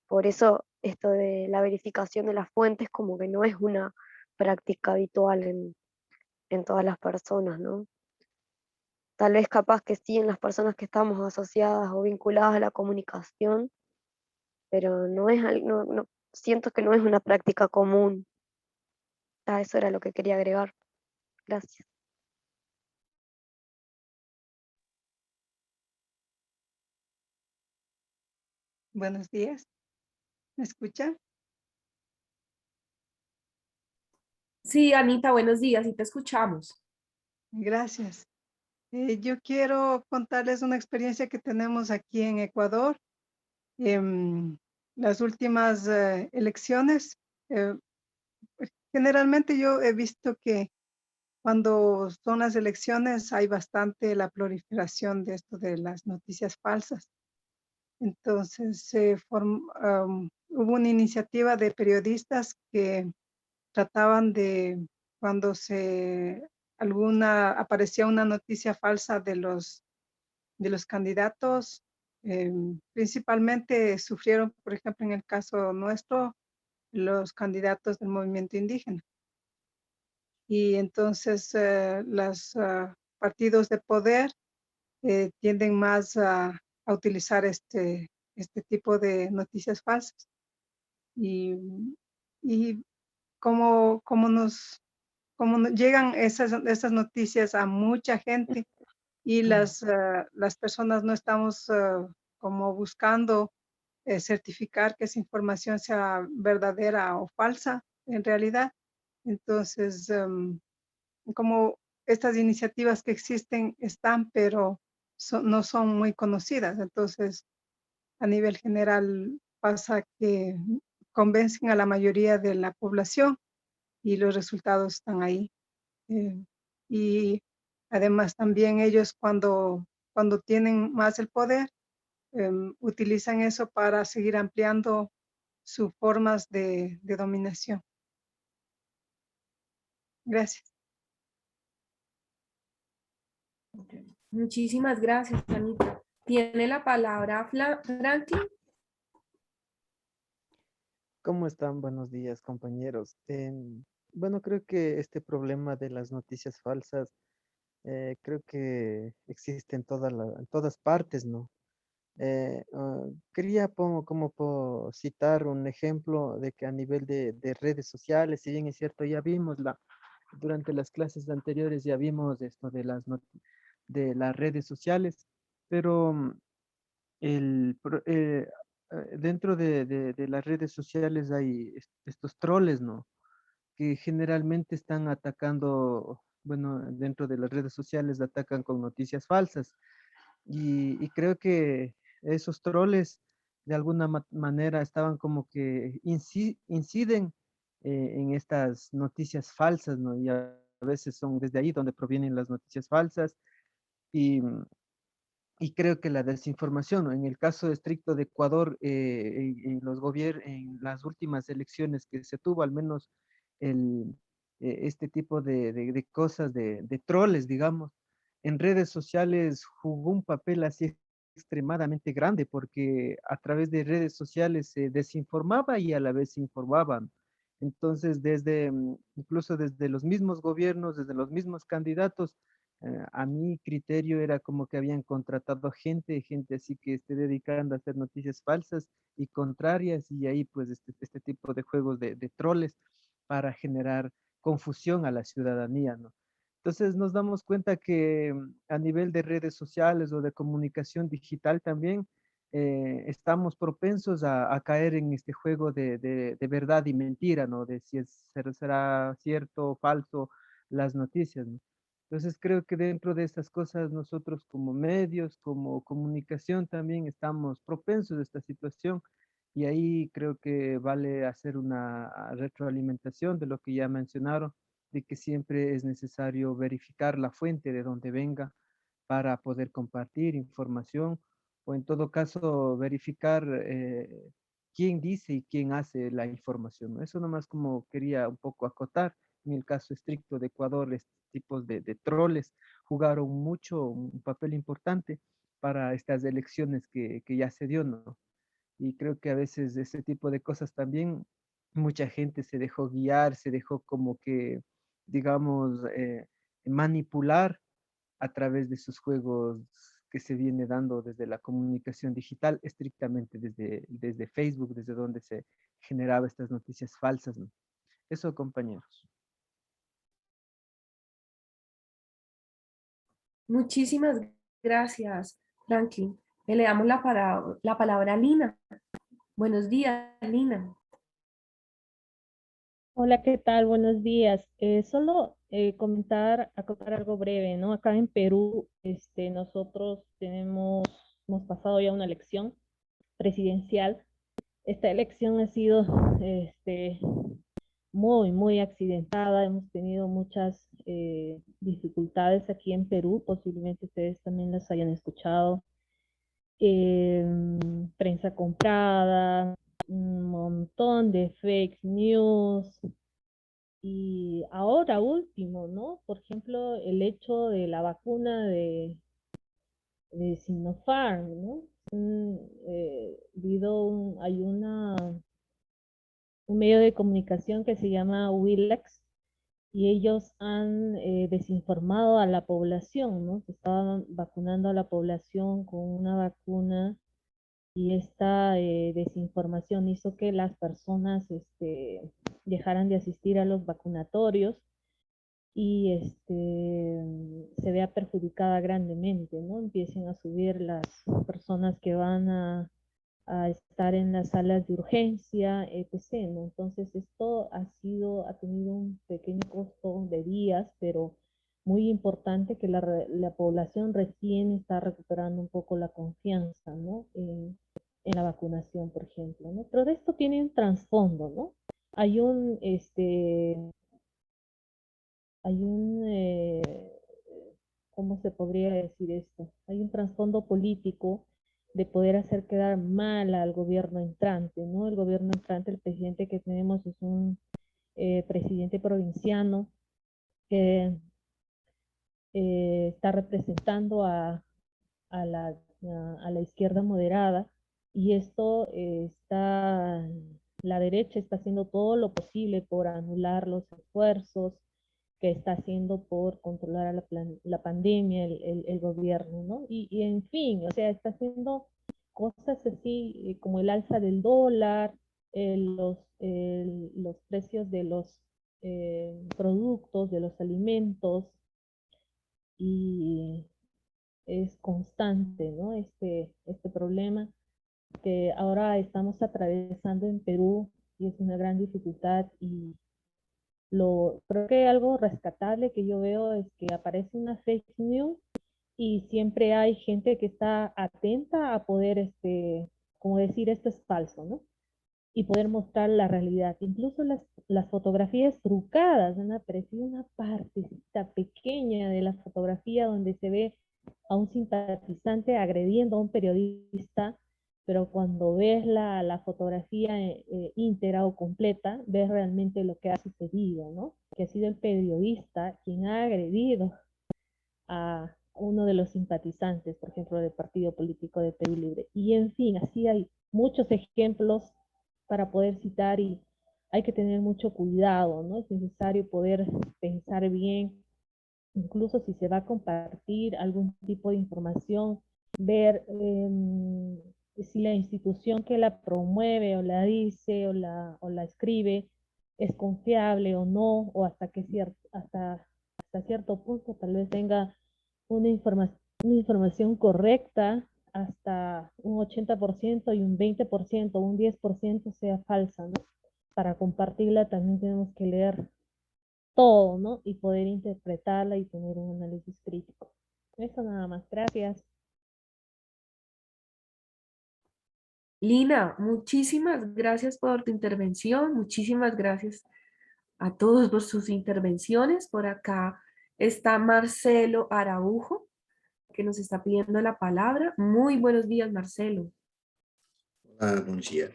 Por eso esto de la verificación de las fuentes como que no es una práctica habitual en todas las personas, ¿no? Tal vez capaz que sí en las personas que estamos asociadas o vinculadas a la comunicación, pero no es siento que no es una práctica común. Ah, eso era lo que quería agregar. Gracias. Buenos días. ¿Me escucha? Sí, Anita, buenos días, y te escuchamos. Gracias. Yo quiero contarles una experiencia que tenemos aquí en Ecuador. Las últimas elecciones, eh, generalmente yo he visto que cuando son las elecciones hay bastante la proliferación de esto de las noticias falsas. Entonces, hubo una iniciativa de periodistas que trataban de, cuando aparecía una noticia falsa de los candidatos, principalmente sufrieron, por ejemplo, en el caso nuestro, los candidatos del movimiento indígena. Y entonces los partidos de poder tienden más a utilizar este tipo de noticias falsas. Y como llegan esas noticias a mucha gente y las personas no estamos como buscando certificar que esa información sea verdadera o falsa en realidad. Entonces, como estas iniciativas que existen están, pero no son muy conocidas. Entonces, a nivel general pasa que convencen a la mayoría de la población y los resultados están ahí. Eh, y además también ellos cuando tienen más el poder, utilizan eso para seguir ampliando sus formas de dominación. Gracias. Muchísimas gracias, Anita. Tiene la palabra Franklin. ¿Cómo están? Buenos días, compañeros. Bueno, creo que este problema de las noticias falsas, creo que existe en todas partes, ¿no? Quería citar un ejemplo de que a nivel de redes sociales, si bien es cierto, ya vimos durante las clases anteriores, ya vimos esto de las redes sociales, pero dentro de las redes sociales hay estos troles, ¿no? Que generalmente están atacando, bueno, dentro de las redes sociales atacan con noticias falsas. Y creo que esos troles de alguna manera estaban como que inciden en estas noticias falsas, ¿no? Y a veces son desde ahí donde provienen las noticias falsas. Y, y creo que la desinformación, ¿no? En el caso estricto de Ecuador, en las últimas elecciones que se tuvo, al menos este tipo de cosas, de troles, digamos, en redes sociales jugó un papel así extremadamente grande, porque a través de redes sociales se desinformaba y a la vez se informaban. Entonces, incluso desde los mismos gobiernos, desde los mismos candidatos, a mi criterio era como que habían contratado gente así que esté dedicando a hacer noticias falsas y contrarias, y ahí pues este tipo de juegos de troles para generar confusión a la ciudadanía, ¿no? Entonces nos damos cuenta que a nivel de redes sociales o de comunicación digital también estamos propensos a caer en este juego de verdad y mentira, ¿no? De si será cierto o falso las noticias, ¿no? Entonces creo que dentro de estas cosas nosotros como medios, como comunicación también estamos propensos a esta situación y ahí creo que vale hacer una retroalimentación de lo que ya mencionaron, de que siempre es necesario verificar la fuente de donde venga para poder compartir información o en todo caso verificar quién dice y quién hace la información, ¿no? Eso nomás como quería un poco acotar. En el caso estricto de Ecuador, estos tipos de troles jugaron mucho, un papel importante para estas elecciones que ya se dio, ¿no? Y creo que a veces ese tipo de cosas también, mucha gente se dejó guiar, se dejó como que, digamos, manipular a través de sus juegos que se viene dando desde la comunicación digital, estrictamente desde Facebook, desde donde se generaba estas noticias falsas, ¿no? Eso, compañeros. Muchísimas gracias, Franklin. Le damos la palabra a Lina. Buenos días, Lina. Hola, ¿qué tal? Buenos días. Solo acotar algo breve, ¿no? Acá en Perú, nosotros hemos pasado ya una elección presidencial. Esta elección ha sido, este, muy accidentada. Hemos tenido muchas dificultades aquí en Perú. Posiblemente ustedes también las hayan escuchado. Prensa comprada, un montón de fake news. Y ahora último, ¿no? Por ejemplo, el hecho de la vacuna de Sinopharm, ¿no? Hay un medio de comunicación que se llama Willax y ellos han desinformado a la población, ¿no? Se estaban vacunando a la población con una vacuna y esta desinformación hizo que las personas dejaran de asistir a los vacunatorios y se vea perjudicada grandemente, ¿no? Empiecen a subir las personas que van a estar en las salas de urgencia, etc., ¿no? Entonces esto ha tenido un pequeño costo de días, pero muy importante que la población recién está recuperando un poco la confianza, ¿no? En la vacunación, por ejemplo, ¿no? Pero esto tiene un trasfondo, ¿no? Hay un, hay un, ¿cómo se podría decir esto? Hay un trasfondo político de poder hacer quedar mal al gobierno entrante, ¿no? El gobierno entrante, el presidente que tenemos es un presidente provinciano que está representando a la izquierda moderada y la derecha está haciendo todo lo posible por anular los esfuerzos que está haciendo por controlar a la pandemia, el gobierno, ¿no? Y en fin, o sea, está haciendo cosas así como el alza del dólar, los precios de los productos, de los alimentos, y es constante, ¿no? Este problema que ahora estamos atravesando en Perú y es una gran dificultad y creo que algo rescatable que yo veo es que aparece una fake news y siempre hay gente que está atenta a poder, como decir, esto es falso, ¿no? Y poder mostrar la realidad. Incluso las fotografías trucadas, han aparecido una partecita pequeña de la fotografía donde se ve a un simpatizante agrediendo a un periodista, pero cuando ves la fotografía íntegra o completa, ves realmente lo que ha sucedido, ¿no? Que ha sido el periodista quien ha agredido a uno de los simpatizantes, por ejemplo, del partido político de Perú Libre. Y en fin, así hay muchos ejemplos para poder citar y hay que tener mucho cuidado, ¿no? Es necesario poder pensar bien, incluso si se va a compartir algún tipo de información, ver si la institución que la promueve o la dice o la escribe es confiable o no, o hasta cierto punto tal vez tenga una información correcta, hasta un 80% y un 20%, un 10% sea falsa, ¿no? Para compartirla también tenemos que leer todo, ¿no? Y poder interpretarla y tener un análisis crítico. Eso nada más. Gracias. Lina, muchísimas gracias por tu intervención, muchísimas gracias a todos por sus intervenciones. Por acá está Marcelo Araujo, que nos está pidiendo la palabra. Muy buenos días, Marcelo. Bom dia.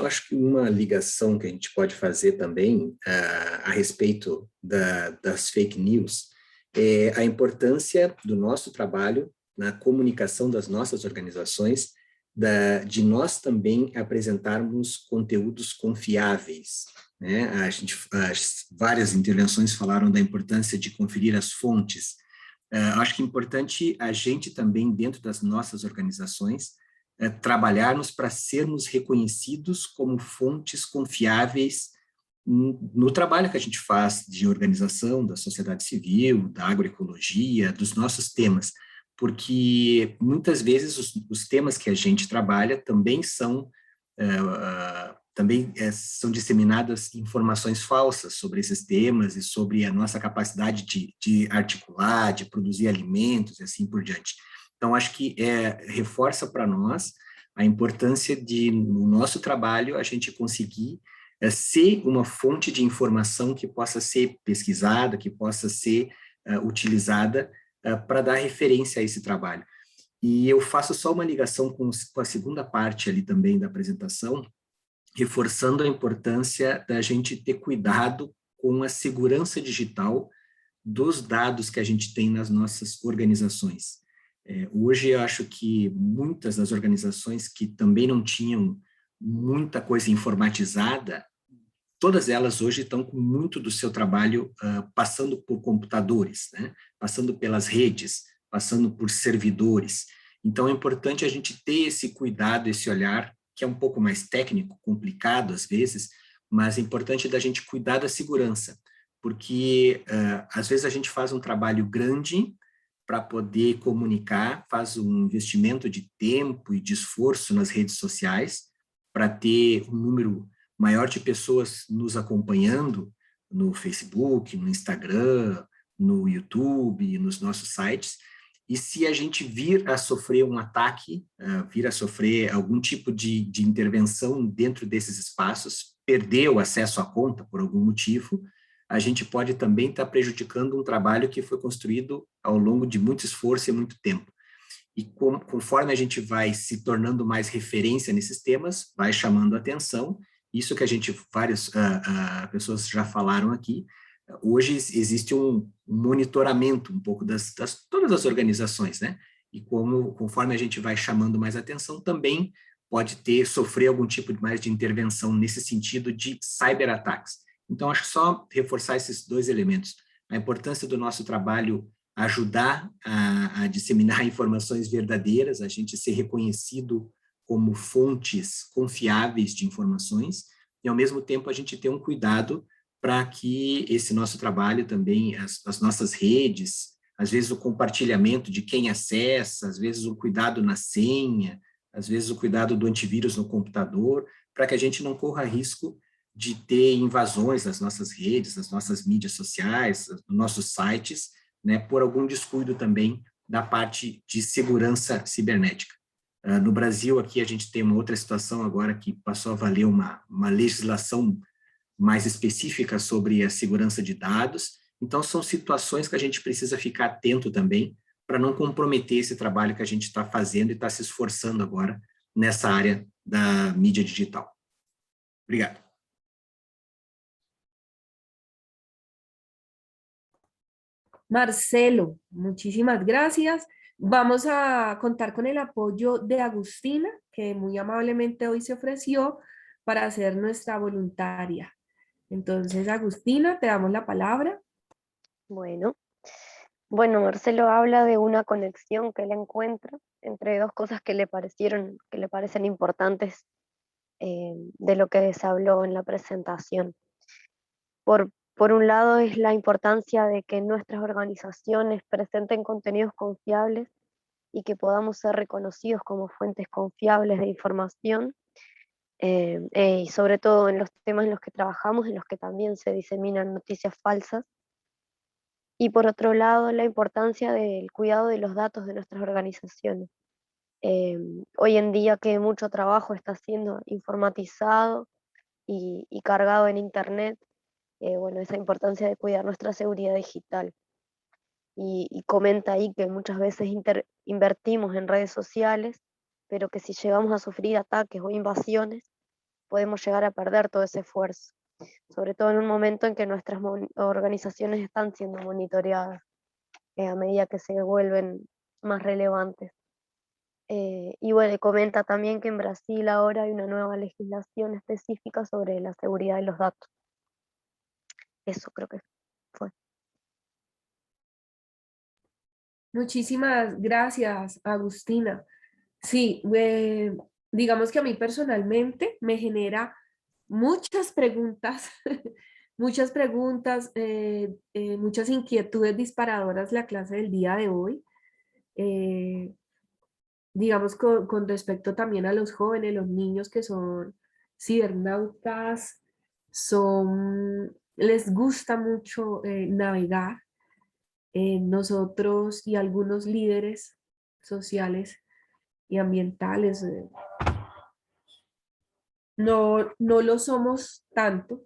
Acho que uma ligação que a gente pode fazer também a respeito das fake news é a importância do nosso trabalho na comunicação das nossas organizações, de nós também apresentarmos conteúdos confiáveis, né? Várias intervenções falaram da importância de conferir as fontes. Acho que é importante a gente também, dentro das nossas organizações, trabalharmos para sermos reconhecidos como fontes confiáveis no trabalho que a gente faz de organização da sociedade civil, da agroecologia, dos nossos temas, porque muitas vezes os temas que a gente trabalha também são disseminadas informações falsas sobre esses temas e sobre a nossa capacidade de articular, de produzir alimentos e assim por diante. Então, acho que reforça para nós a importância de, no nosso trabalho, a gente conseguir ser uma fonte de informação que possa ser pesquisada, que possa ser utilizada para dar referência a esse trabalho. E eu faço só uma ligação com a segunda parte ali também da apresentação, reforçando a importância da gente ter cuidado com a segurança digital dos dados que a gente tem nas nossas organizações. Hoje eu acho que muitas das organizações que também não tinham muita coisa informatizada, todas elas hoje estão com muito do seu trabalho passando por computadores, né? Passando pelas redes, passando por servidores. Então é importante a gente ter esse cuidado, esse olhar, que é um pouco mais técnico, complicado às vezes, mas é importante da gente cuidar da segurança, porque às vezes a gente faz um trabalho grande para poder comunicar, faz um investimento de tempo e de esforço nas redes sociais para ter um número maior de pessoas nos acompanhando no Facebook, no Instagram, no YouTube, nos nossos sites, e se a gente vir a sofrer um ataque, vir a sofrer algum tipo de intervenção dentro desses espaços, perder o acesso à conta por algum motivo, a gente pode também estar prejudicando um trabalho que foi construído ao longo de muito esforço e muito tempo. E conforme a gente vai se tornando mais referência nesses temas, vai chamando atenção, isso que várias pessoas já falaram aqui, hoje existe um monitoramento um pouco todas as organizações, né? E conforme a gente vai chamando mais atenção, também pode sofrer algum tipo mais de intervenção nesse sentido de cyberataques. Então, acho que só reforçar esses dois elementos. A importância do nosso trabalho ajudar a disseminar informações verdadeiras, a gente ser reconhecido como fontes confiáveis de informações, e, ao mesmo tempo, a gente ter um cuidado para que esse nosso trabalho também, as nossas redes, às vezes o compartilhamento de quem acessa, às vezes o cuidado na senha, às vezes o cuidado do antivírus no computador, para que a gente não corra risco de ter invasões nas nossas redes, nas nossas mídias sociais, nos nossos sites, né, por algum descuido também da parte de segurança cibernética. No Brasil, aqui a gente tem uma outra situação agora que passou a valer uma legislação mais específica sobre a segurança de dados. Então, são situações que a gente precisa ficar atento também para não comprometer esse trabalho que a gente está fazendo e está se esforçando agora nessa área da mídia digital. Obrigado. Marcelo, muchísimas gracias. Vamos a contar con el apoyo de Agustina, que muy amablemente hoy se ofreció para ser nuestra voluntaria. Entonces, Agustina, te damos la palabra. Bueno, Marcelo habla de una conexión que él encuentra entre dos cosas que le parecen importantes de lo que se habló en la presentación. Por un lado es la importancia de que nuestras organizaciones presenten contenidos confiables y que podamos ser reconocidos como fuentes confiables de información. y sobre todo en los temas en los que trabajamos, en los que también se diseminan noticias falsas. Y por otro lado, la importancia del cuidado de los datos de nuestras organizaciones. Hoy en día que mucho trabajo está siendo informatizado y cargado en Internet, bueno, esa importancia de cuidar nuestra seguridad digital. Y comenta ahí que muchas veces invertimos en redes sociales, pero que si llegamos a sufrir ataques o invasiones, podemos llegar a perder todo ese esfuerzo, sobre todo en un momento en que nuestras organizaciones están siendo monitoreadas a medida que se vuelven más relevantes. Y bueno, comenta también que en Brasil ahora hay una nueva legislación específica sobre la seguridad de los datos. Eso creo que fue. Muchísimas gracias, Agustina. Sí, digamos que a mí personalmente me genera muchas preguntas, muchas preguntas, muchas inquietudes disparadoras la clase del día de hoy. Digamos con respecto también a los jóvenes, los niños que son cibernautas, les gusta mucho navegar. Nosotros y algunos líderes sociales y ambientales no lo somos tanto.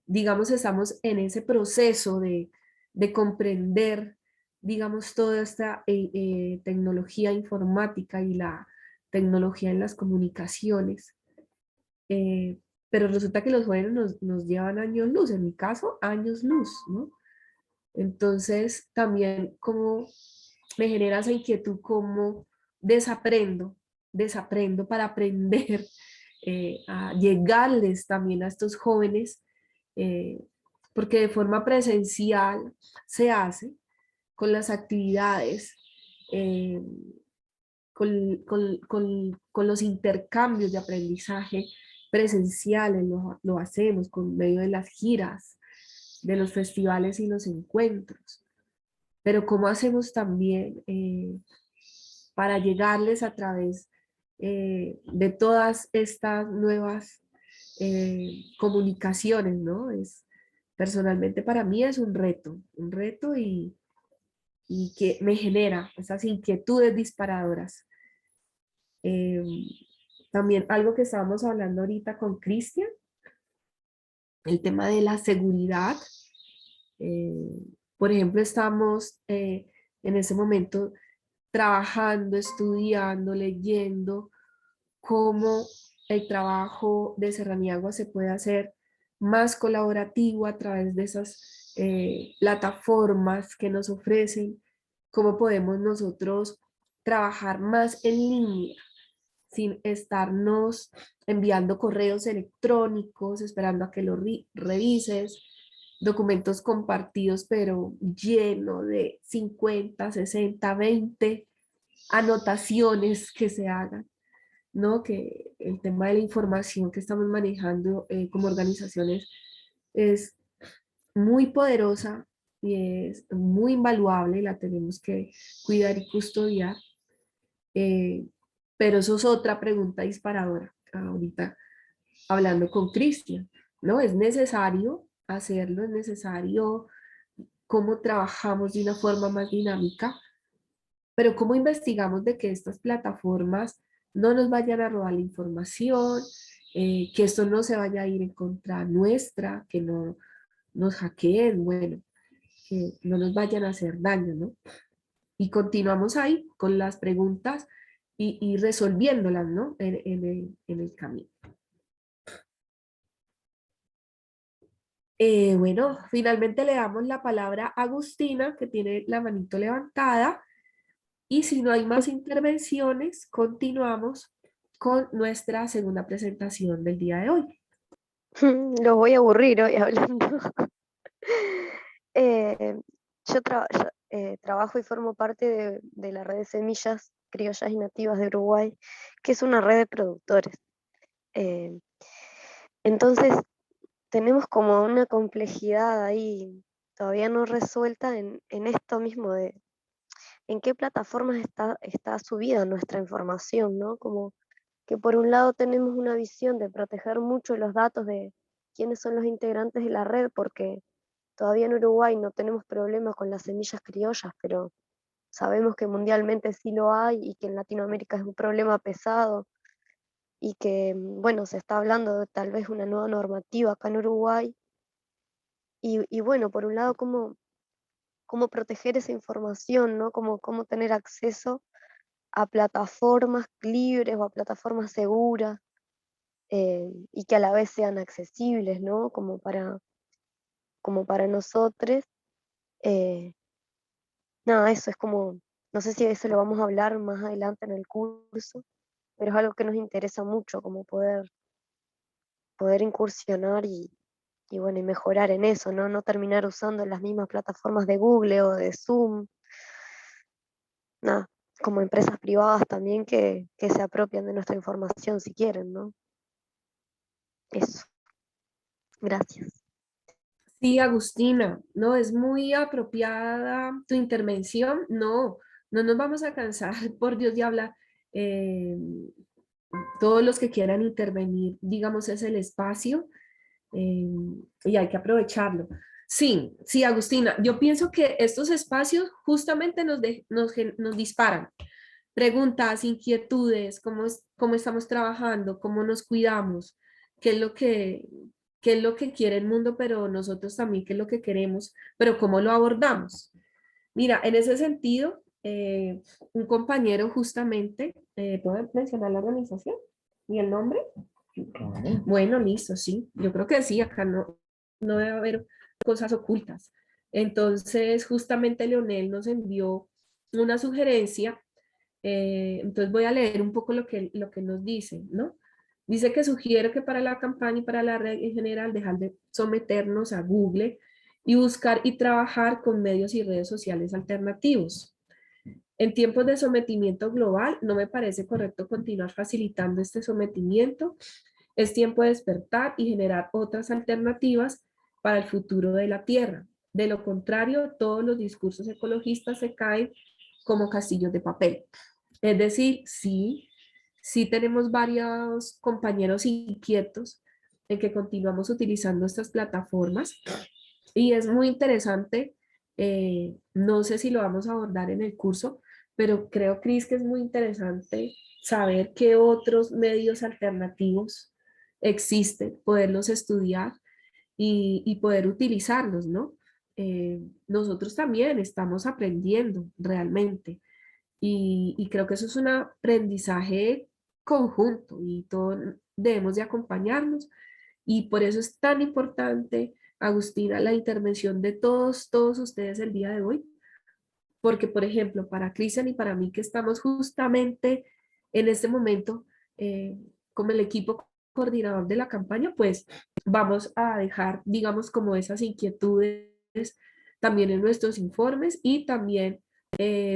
Digamos, estamos en ese proceso de comprender, digamos, toda esta tecnología informática y la tecnología en las comunicaciones. Pero resulta que los jóvenes nos llevan años luz, en mi caso, años luz, ¿no? Entonces, también como me genera esa inquietud, como desaprendo para aprender a llegarles también a estos jóvenes, porque de forma presencial se hace con las actividades, eh, con los intercambios de aprendizaje presenciales, lo hacemos con medio de las giras, de los festivales y los encuentros. Pero ¿cómo hacemos también para llegarles a través de todas estas nuevas comunicaciones, ¿no? Personalmente para mí es un reto y que me genera esas inquietudes disparadoras. También algo que estábamos hablando ahorita con Cristian, el tema de la seguridad. Por ejemplo, estamos en ese momento trabajando, estudiando, leyendo cómo el trabajo de Serraniagua se puede hacer más colaborativo a través de esas plataformas que nos ofrecen, cómo podemos nosotros trabajar más en línea sin estarnos enviando correos electrónicos, esperando a que lo revises, documentos compartidos, pero lleno de 50, 60, 20 anotaciones que se hagan, ¿no? Que el tema de la información que estamos manejando como organizaciones es muy poderosa y es muy invaluable, la tenemos que cuidar y custodiar. Pero eso es otra pregunta disparadora, ahorita hablando con Cristian, ¿no? Es necesario hacerlo, es necesario cómo trabajamos de una forma más dinámica, pero cómo investigamos de que estas plataformas no nos vayan a robar la información, que esto no se vaya a ir en contra nuestra, que no nos hackeen, bueno, que no nos vayan a hacer daño, ¿no? Y continuamos ahí con las preguntas y resolviéndolas, ¿no? En el camino. Bueno, finalmente le damos la palabra a Agustina, que tiene la manito levantada. Y si no hay más intervenciones, continuamos con nuestra segunda presentación del día de hoy. Los voy a aburrir hoy hablando. Yo trabajo y formo parte de la red de semillas criollas y nativas de Uruguay, que es una red de productores. Entonces, tenemos como una complejidad ahí todavía no resuelta en esto mismo de en qué plataformas está subida nuestra información, ¿no? Como que por un lado tenemos una visión de proteger mucho los datos de quiénes son los integrantes de la red, porque todavía en Uruguay no tenemos problemas con las semillas criollas, pero sabemos que mundialmente sí lo hay y que en Latinoamérica es un problema pesado y que, bueno, se está hablando de tal vez una nueva normativa acá en Uruguay. Y bueno, por un lado, cómo proteger esa información, ¿no? Cómo tener acceso a plataformas libres o a plataformas seguras y que a la vez sean accesibles, ¿no? Como para nosotros. Nada, eso es como, no sé si eso lo vamos a hablar más adelante en el curso, pero es algo que nos interesa mucho, como poder incursionar y bueno, y mejorar en eso, ¿no? No terminar usando las mismas plataformas de Google o de Zoom. Nada, como empresas privadas también que se apropian de nuestra información si quieren, ¿no? Eso. Gracias. Sí, Agustina, no, es muy apropiada tu intervención. No, no nos vamos a cansar, por Dios de hablar. eh, todos los que quieran intervenir, digamos, es el espacio y hay que aprovecharlo. Sí, sí, Agustina, yo pienso que estos espacios justamente nos disparan preguntas, inquietudes, cómo estamos trabajando, cómo nos cuidamos, qué es lo qué es lo que quiere el mundo, pero nosotros también qué es lo que queremos, pero cómo lo abordamos. Mira, en ese sentido, un compañero justamente, ¿puedo mencionar la organización y el nombre? Bueno, listo, sí. Yo creo que sí, acá no debe haber cosas ocultas. Entonces, justamente Leonel nos envió una sugerencia. Entonces voy a leer un poco lo que nos dice, ¿no? Dice que sugiere que para la campaña y para la red en general dejar de someternos a Google y buscar y trabajar con medios y redes sociales alternativos. En tiempos de sometimiento global, no me parece correcto continuar facilitando este sometimiento. Es tiempo de despertar y generar otras alternativas para el futuro de la Tierra. De lo contrario, todos los discursos ecologistas se caen como castillos de papel. Es decir, sí tenemos varios compañeros inquietos en que continuamos utilizando estas plataformas y es muy interesante, no sé si lo vamos a abordar en el curso, pero creo, Cris, que es muy interesante saber qué otros medios alternativos existen, poderlos estudiar y poder utilizarlos, ¿no? Nosotros también estamos aprendiendo realmente y creo que eso es un aprendizaje conjunto y todos debemos de acompañarnos y por eso es tan importante, Agustina, la intervención de todos ustedes el día de hoy, porque por ejemplo, para Cristian y para mí que estamos justamente en este momento como el equipo coordinador de la campaña, pues vamos a dejar, digamos, como esas inquietudes también en nuestros informes y también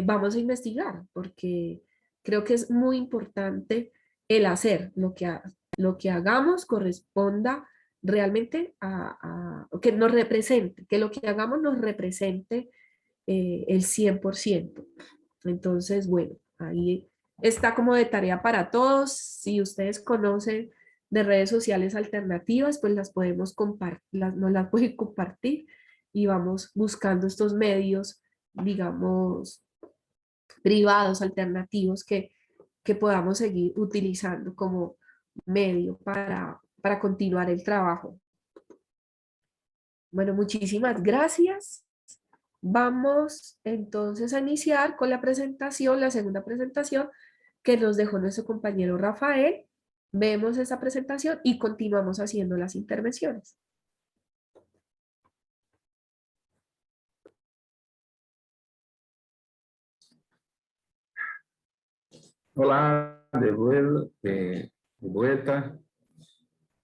vamos a investigar, porque creo que es muy importante el hacer, lo que hagamos corresponda realmente que nos represente, que lo que hagamos nos represente el 100%. Entonces, bueno, ahí está como de tarea para todos. Si ustedes conocen de redes sociales alternativas, pues las podemos compartir, nos las pueden compartir y vamos buscando estos medios, digamos, privados, alternativos que podamos seguir utilizando como medio para continuar el trabajo. Bueno, muchísimas gracias. Vamos entonces a iniciar con la presentación, la segunda presentación que nos dejó nuestro compañero Rafael. Vemos esa presentación y continuamos haciendo las intervenciones. Hola, de vuelta.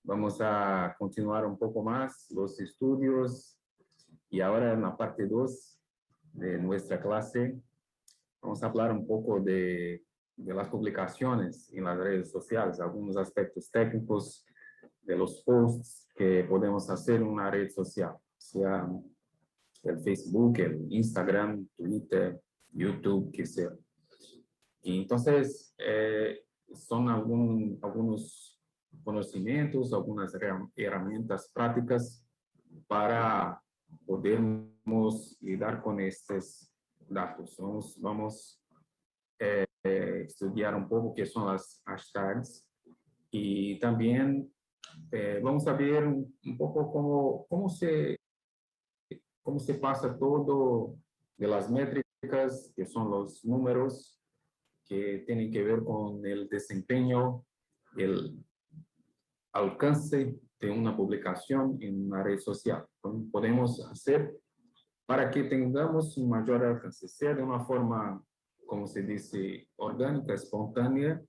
Vamos a continuar un poco más los estudios y ahora en la parte 2 de nuestra clase vamos a hablar un poco de las publicaciones en las redes sociales, algunos aspectos técnicos de los posts que podemos hacer en una red social, sea el Facebook, el Instagram, Twitter, YouTube, que sea. Y entonces, son algunos conocimientos, algunas herramientas prácticas para podermos lidar con estos datos. Vamos a estudiar un poco qué son las hashtags y también vamos a ver un poco cómo se pasa todo de las métricas, que son los números que tienen que ver con el desempeño, el alcance de una publicación en una red social. ¿Cómo podemos hacer para que tengamos un mayor alcance? Sea de una forma, como se dice, orgánica, espontánea,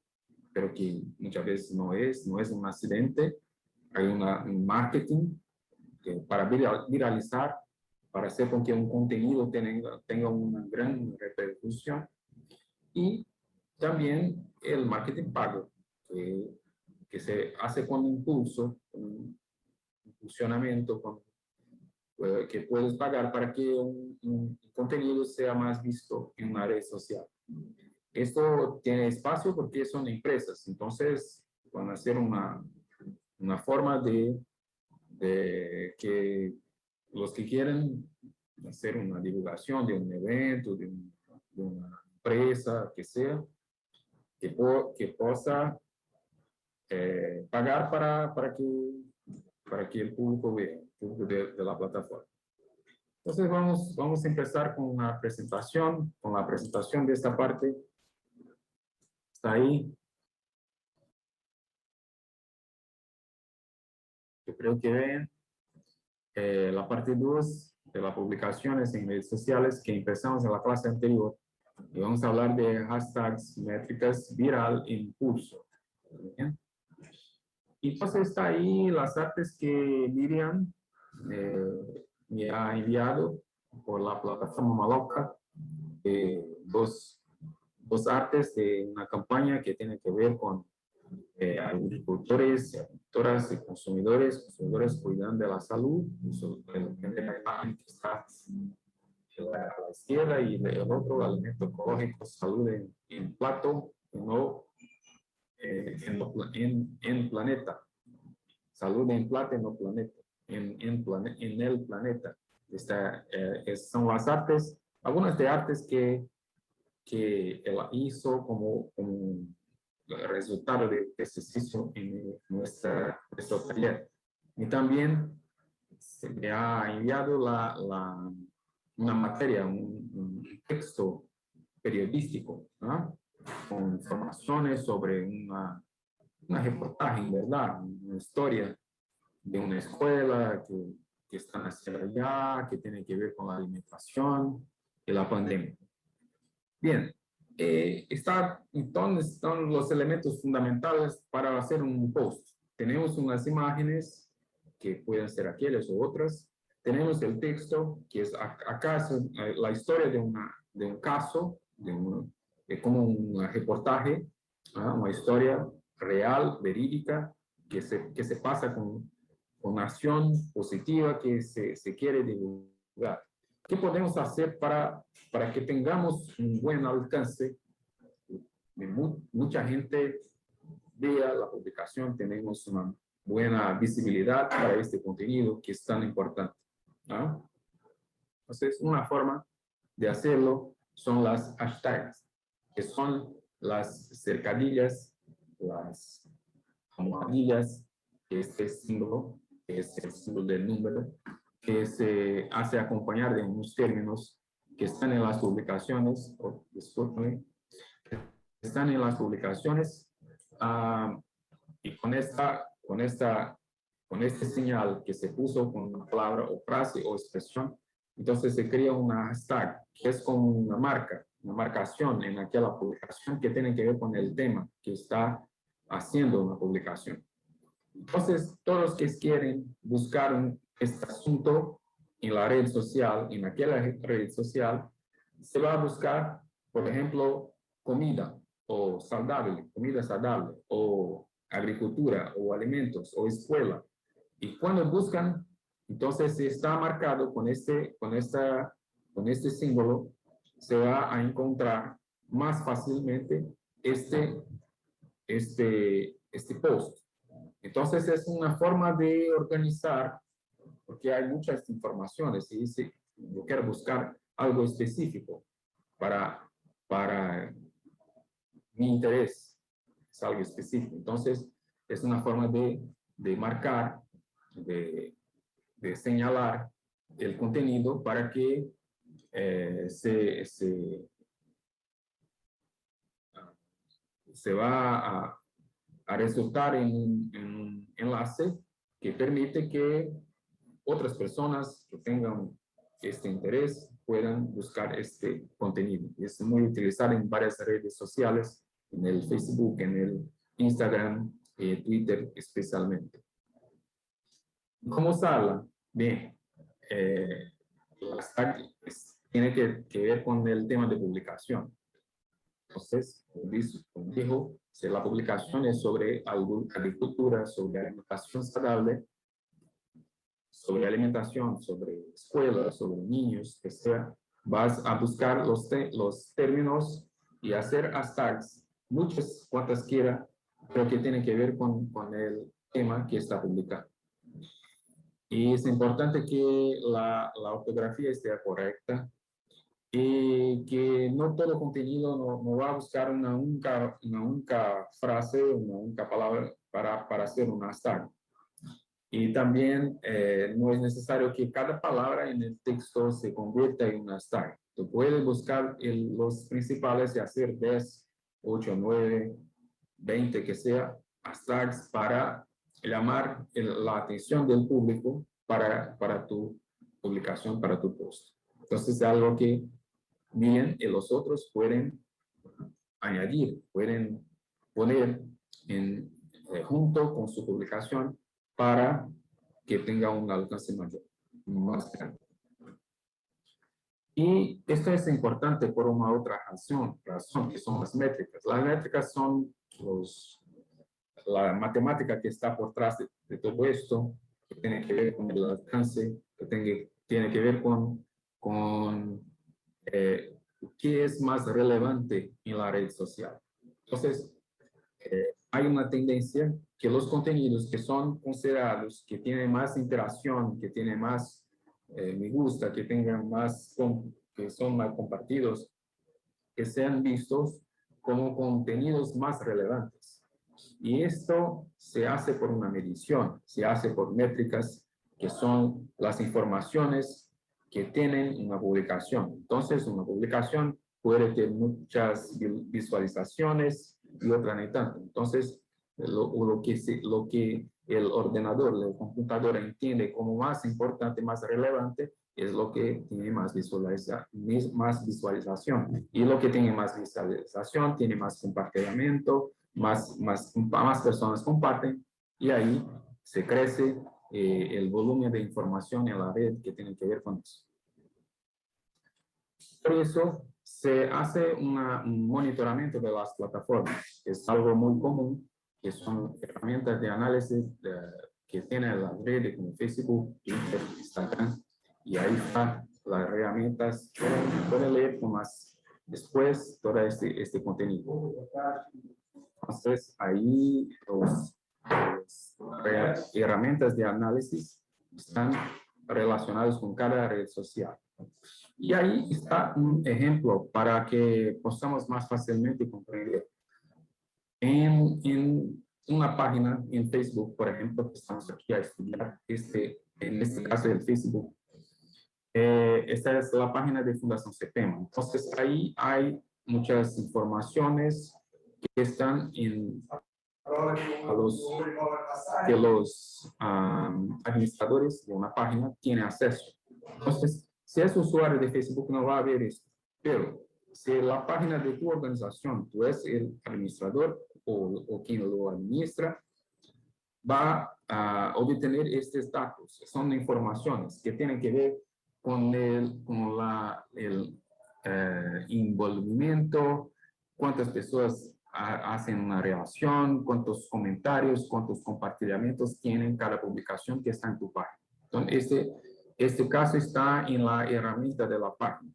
pero que muchas veces no es un accidente. Hay un marketing para viralizar, para hacer con que un contenido tenga una gran repercusión. Y también el marketing pago, que se hace con impulso, con funcionamiento, que puedes pagar para que un contenido sea más visto en una red social. Esto tiene espacio porque son empresas, entonces van a ser una forma de que los que quieren hacer una divulgación de un evento, de una empresa, que sea, que possa pagar para que el público vea, el público de la plataforma. Entonces vamos a empezar con la presentación de esta parte. Está ahí. Yo creo que ven la parte 2 de las publicaciones en redes sociales que empezamos en la clase anterior. Y vamos a hablar de hashtags, métricas, viral e impulso. ¿Bien? Y entonces está ahí las artes que Miriam me ha enviado por la plataforma Maloca. Dos artes de una campaña que tiene que ver con agricultores, agricultoras y consumidores cuidando de la salud. La imagen que está a la izquierda y el otro, alimento ecológico, salud en plato, no en planeta. Salud en plato, no planeta. En el planeta. Son las artes, algunas de artes que él hizo como resultado de este ejercicio en nuestro taller. Y también se me ha enviado una materia, un texto periodístico, ¿no? Con informaciones sobre una reportaje, ¿verdad? Una historia de una escuela que están haciendo allá, que tiene que ver con la alimentación y la pandemia. Bien, entonces están los elementos fundamentales para hacer un post. Tenemos unas imágenes que pueden ser aquellas o otras. Tenemos el texto, que es acá es la historia de un caso, como un reportaje, una historia real, verídica, que se pasa con acción positiva que se quiere divulgar. ¿Qué podemos hacer para que tengamos un buen alcance? Mucha gente vea la publicación, tenemos una buena visibilidad para este contenido que es tan importante, ¿no? Entonces, una forma de hacerlo son las hashtags, que son las cercadillas, las almohadillas, este símbolo, que es el símbolo del número, que se hace acompañar de unos términos que están en las publicaciones, disculpen, están en las publicaciones, y con este señal que se puso con una palabra o frase o expresión, entonces se crea una hashtag, que es como una marcación en aquella publicación que tiene que ver con el tema que está haciendo una publicación. Entonces, todos los que quieren buscar este asunto en la red social, en aquella red social, se va a buscar, por ejemplo, comida saludable, o agricultura, o alimentos, o escuela. Y cuando buscan, entonces está marcado con este símbolo, se va a encontrar más fácilmente este este post. Entonces es una forma de organizar, porque hay muchas informaciones y dice, yo quiero buscar algo específico para mi interés, es algo específico. Entonces es una forma de marcar, de señalar el contenido para que se va a resultar en un enlace que permite que otras personas que tengan este interés puedan buscar este contenido. Es muy utilizado en varias redes sociales, en el Facebook, en el Instagram, Twitter especialmente. ¿Cómo usarla? Bien, tiene que ver con el tema de publicación. Entonces, como dijo, si la publicación es sobre agricultura, sobre alimentación saludable, sobre alimentación, sobre escuelas, sobre niños, que sea, vas a buscar los términos y hacer hashtags, muchas cuantas quiera, pero que tienen que ver con el tema que está publicado. Y es importante que la ortografía esté correcta y que no todo contenido no va a buscar una única frase, una única palabra para hacer un hashtag. Y también no es necesario que cada palabra en el texto se convierta en un hashtag. Tú puedes buscar los principales y hacer 10, 8, 9, 20, que sea, hashtags para llamar la atención del público para tu publicación, para tu post. Entonces es algo que bien los otros pueden añadir, pueden poner junto con su publicación para que tenga un alcance mayor, más grande. Y esto es importante por una otra razón, que son las métricas. Las métricas son la matemática que está por detrás de todo esto, que tiene que ver con el alcance, que tiene que ver con qué es más relevante en la red social. Entonces, hay una tendencia que los contenidos que son considerados, que tienen más interacción, que tienen más me gusta, que tengan más, que son más compartidos, que sean vistos como contenidos más relevantes. Y esto se hace por una medición, se hace por métricas que son las informaciones que tienen una publicación. Entonces, una publicación puede tener muchas visualizaciones y otras no tanto. Entonces, lo que el ordenador, la computadora entiende como más importante, más relevante, es lo que tiene más visualización. Y lo que tiene más visualización tiene más compartimiento, más personas comparten, y ahí se crece el volumen de información en la red que tiene que ver con eso. Por eso se hace un monitoramiento de las plataformas. Es algo muy común, que son herramientas de análisis que tienen las redes como Facebook, Twitter, Instagram, y ahí están las herramientas. Pueden leer con más después todo este contenido. Entonces, ahí las herramientas de análisis están relacionadas con cada red social. Y ahí está un ejemplo para que podamos más fácilmente comprender. En una página en Facebook, por ejemplo, que estamos aquí a estudiar, en este caso el Facebook, esta es la página de Fundación CEPEMA. Entonces, ahí hay muchas informaciones que están que los administradores de una página tienen acceso. Entonces, si es usuario de Facebook, no va a ver esto. Pero si la página de tu organización, tú eres el administrador o quien lo administra, va a obtener estos datos. Son informaciones que tienen que ver con el envolvimiento, cuántas personas hacen una reacción, cuántos comentarios, cuántos compartimientos tienen cada publicación que está en tu página. Entonces, este caso está en la herramienta de la página.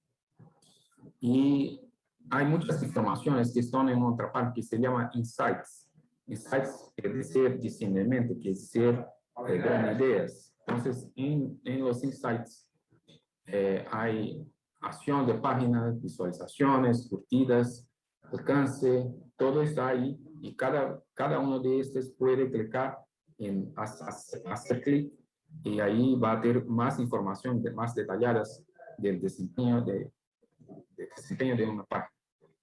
Y hay muchas informaciones que están en otra parte que se llama Insights. Insights quiere decir discernimiento, quiere decir grandes ideas. Entonces, en los insights hay acción de páginas, visualizaciones, curtidas, alcance, todo está ahí y cada uno de estos puede clicar en hacer clic y ahí va a tener más información más detalladas del desempeño de una página.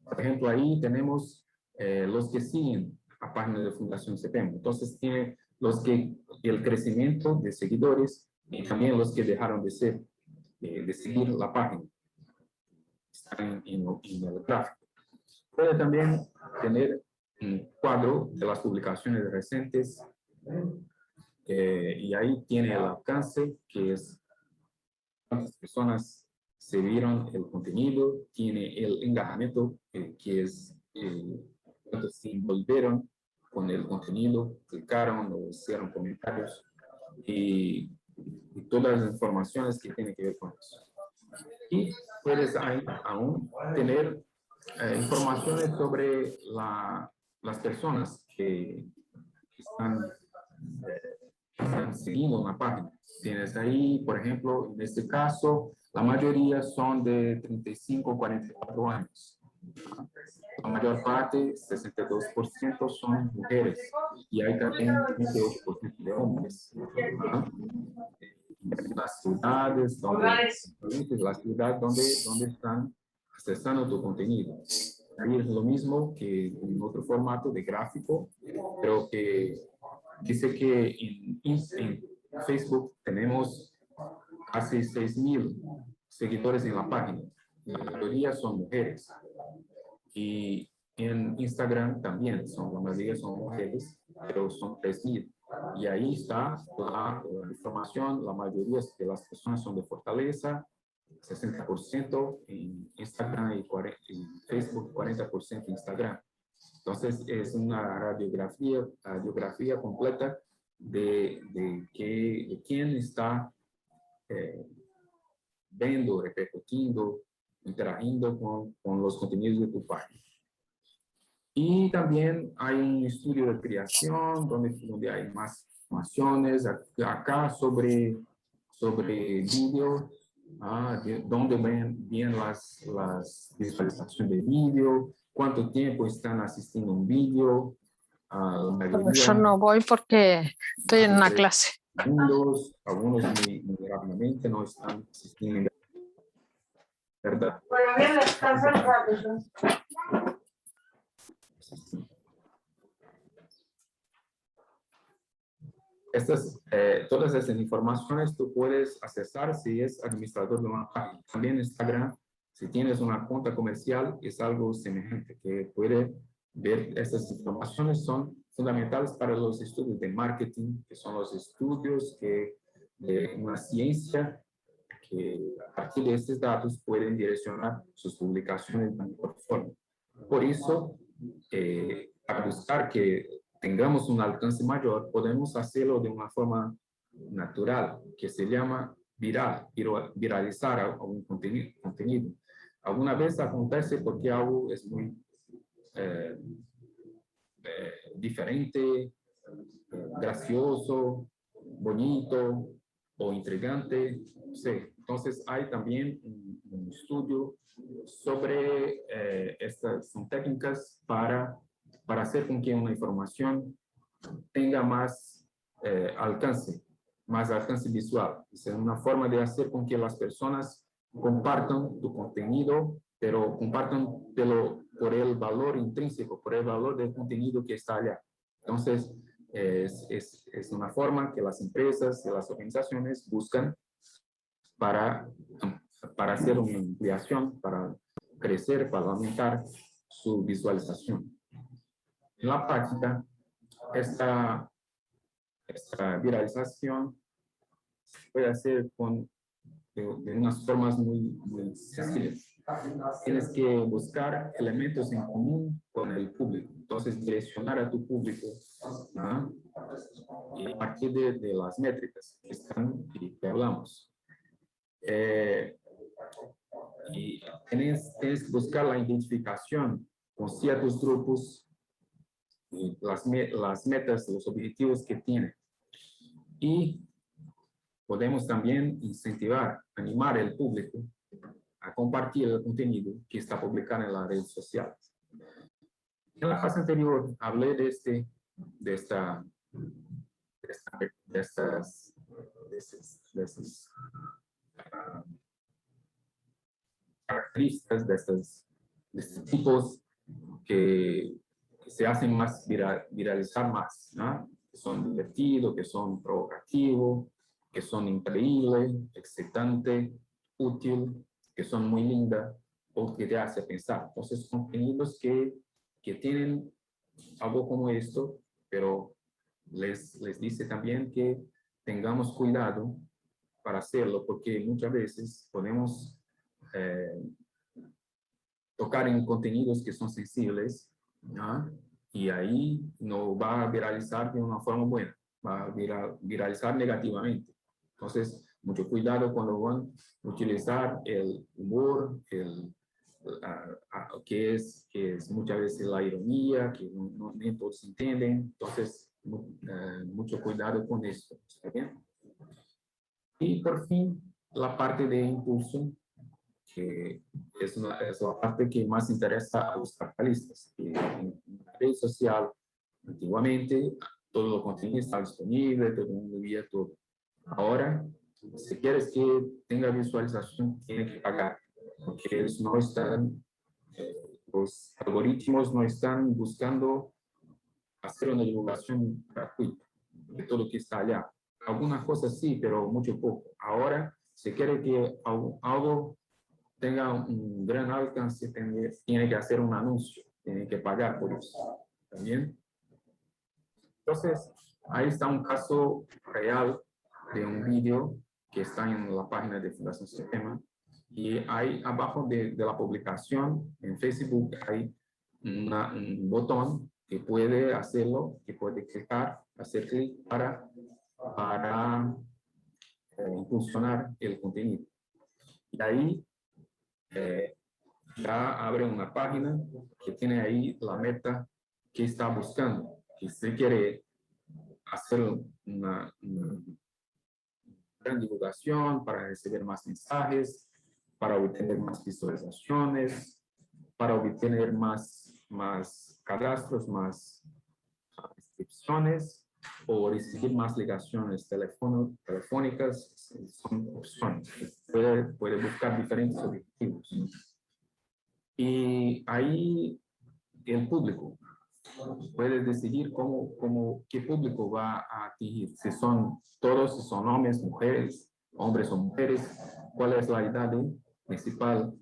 Por ejemplo, ahí tenemos los que siguen a página de Fundación CEPEM. Entonces, tiene el crecimiento de seguidores y también los que dejaron de seguir la página. Están en el gráfico. Puede también tener un cuadro de las publicaciones recientes y ahí tiene el alcance, que es cuántas personas se vieron el contenido, tiene el engajamiento, que es cuántos se envolvieron con el contenido, clicaron o hicieron comentarios y todas las informaciones que tienen que ver con eso. Y puedes aún tener informaciones sobre las personas que están siguiendo una página. Tienes ahí, por ejemplo, en este caso, la mayoría son de 35 a 44 años. La mayor parte, 62%, son mujeres y hay también 28% de hombres. Las ciudades donde están accesando tu contenido. Ahí es lo mismo que en otro formato de gráfico, pero que dice que en Facebook tenemos casi 6,000 seguidores en la página. La mayoría son mujeres. Y en Instagram también, la mayoría son mujeres, pero son 3,000. Y ahí está la información, la mayoría de las personas son de Fortaleza, 60% en Instagram y en Facebook, 40% en Instagram. Entonces, es una radiografía completa de quién está viendo, repercutiendo, interagiendo con los contenidos de tu página. Y también hay un estudio de creación donde hay más informaciones acá sobre vídeo, donde ven las visualizaciones de vídeo, cuánto tiempo están asistiendo a un vídeo. Yo no voy porque estoy en una clase. Algunos muy rápidamente no están asistiendo. ¿Verdad? Todas esas informaciones tú puedes accesar si es administrador de una página. También Instagram, si tienes una cuenta comercial, es algo semejante, que puede ver estas informaciones. Son fundamentales para los estudios de marketing, que son los estudios de una ciencia que a partir de estos datos pueden direccionar sus publicaciones de mejor forma. Por eso, para buscar que tengamos un alcance mayor, podemos hacerlo de una forma natural, que se llama viralizar algún contenido. Alguna vez acontece porque algo es muy diferente, gracioso, bonito o intrigante. Sí. Entonces, hay también un estudio sobre estas son técnicas para hacer con que una información tenga más alcance visual. Es una forma de hacer con que las personas compartan tu contenido, pero compartan por el valor intrínseco, por el valor del contenido que está allá. Entonces, es una forma que las empresas y las organizaciones buscan para hacer una ampliación, para crecer, para aumentar su visualización. En la práctica, esta viralización se puede hacer de unas formas muy sencillas. Tienes que buscar elementos en común con el público. Entonces, direccionar a tu público, ¿no? Y a partir de las métricas que hablamos. Y tienes que buscar la identificación con ciertos grupos las metas, los objetivos que tiene. Y podemos también incentivar, animar al público a compartir el contenido que está publicado en las redes sociales. En la fase anterior hablé de estas características, de estos tipos que se hacen más viralizar más, ¿no? Que son divertidos, que son provocativos, que son increíbles, excitantes, útiles, que son muy lindas o que te hace pensar. Entonces, contenidos que tienen algo como esto, pero les dice también que tengamos cuidado para hacerlo, porque muchas veces podemos tocar en contenidos que son sensibles, ¿no? Y ahí no va a viralizar de una forma buena, va a viralizar negativamente. Entonces, mucho cuidado cuando van a utilizar el humor, que es muchas veces la ironía, que no todos entienden. Entonces, mucho cuidado con esto, ¿está bien? Y por fin, la parte de impulso, que es la parte que más interesa a los capitalistas. En la red social, antiguamente, todo el contenido está disponible, todo el mundo veía todo. Ahora, si quieres que tenga visualización, tiene que pagar, porque ellos no están, los algoritmos no están buscando hacer una divulgación gratuita de todo lo que está allá. Algunas cosas sí, pero mucho poco. Ahora, si quiere que algo tenga un gran alcance, tiene que hacer un anuncio, tiene que pagar por eso. ¿También? Entonces, ahí está un caso real de un vídeo que está en la página de Fundación Sistema. Y ahí abajo de la publicación en Facebook hay un botón que puede hacerlo, que puede hacer clic para impulsionar el contenido. Y ahí ya abre una página que tiene ahí la meta que está buscando. Si usted quiere hacer una gran divulgación para recibir más mensajes, para obtener más visualizaciones, para obtener más cadastros, más inscripciones o recibir más ligaciones telefónicas, son opciones. Puede buscar diferentes objetivos. Y ahí el público puede decidir qué público va a atingir. Si son todos, si son hombres, mujeres, hombres o mujeres, cuál es la edad principal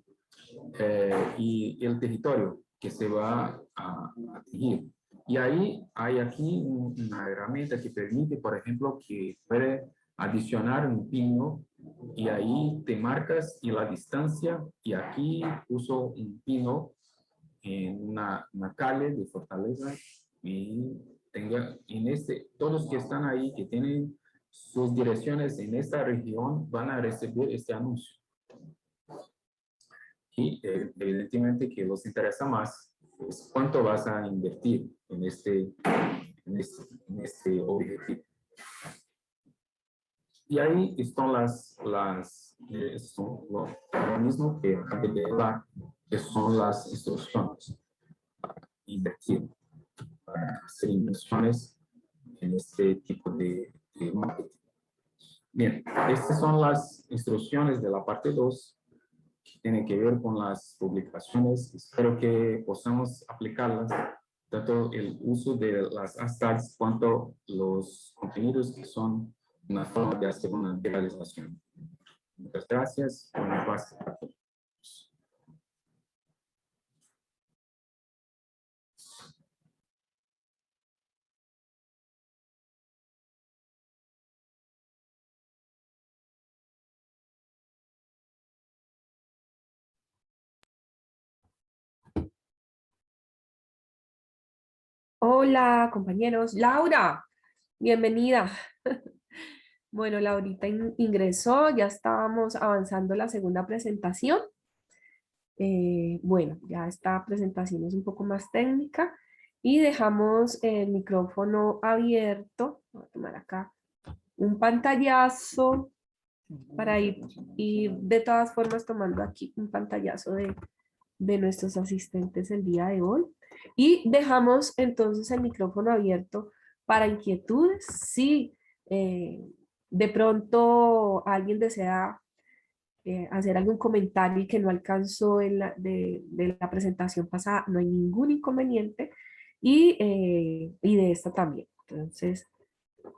y el territorio que se va a atingir. Y ahí hay aquí una herramienta que permite, por ejemplo, que puede adicionar un pino y ahí te marcas y la distancia, y aquí uso un pino en una calle de Fortaleza y todos los que están ahí, que tienen sus direcciones en esta región, van a recibir este anuncio. Y evidentemente que los interesa más es cuánto vas a invertir en este objetivo. Y ahí están lo mismo que acabé de hablar, que son las instrucciones para invertir, para hacer inversiones en este tipo de marketing. Bien, estas son las instrucciones de la parte 2 que tienen que ver con las publicaciones. Espero que podamos aplicarlas, tanto el uso de las hashtags cuanto los contenidos que son una forma de hacer una viralización. Muchas gracias. Buenas noches a todos. Hola, compañeros. Laura, bienvenida. Bueno, Laurita ingresó, ya estábamos avanzando la segunda presentación. Bueno, ya esta presentación es un poco más técnica y dejamos el micrófono abierto. Voy a tomar acá un pantallazo para ir de todas formas tomando aquí un pantallazo de nuestros asistentes el día de hoy. Y dejamos entonces el micrófono abierto para inquietudes. Si de pronto alguien desea hacer algún comentario y que no alcanzó de la presentación pasada, no hay ningún inconveniente. Y de esta también. Entonces,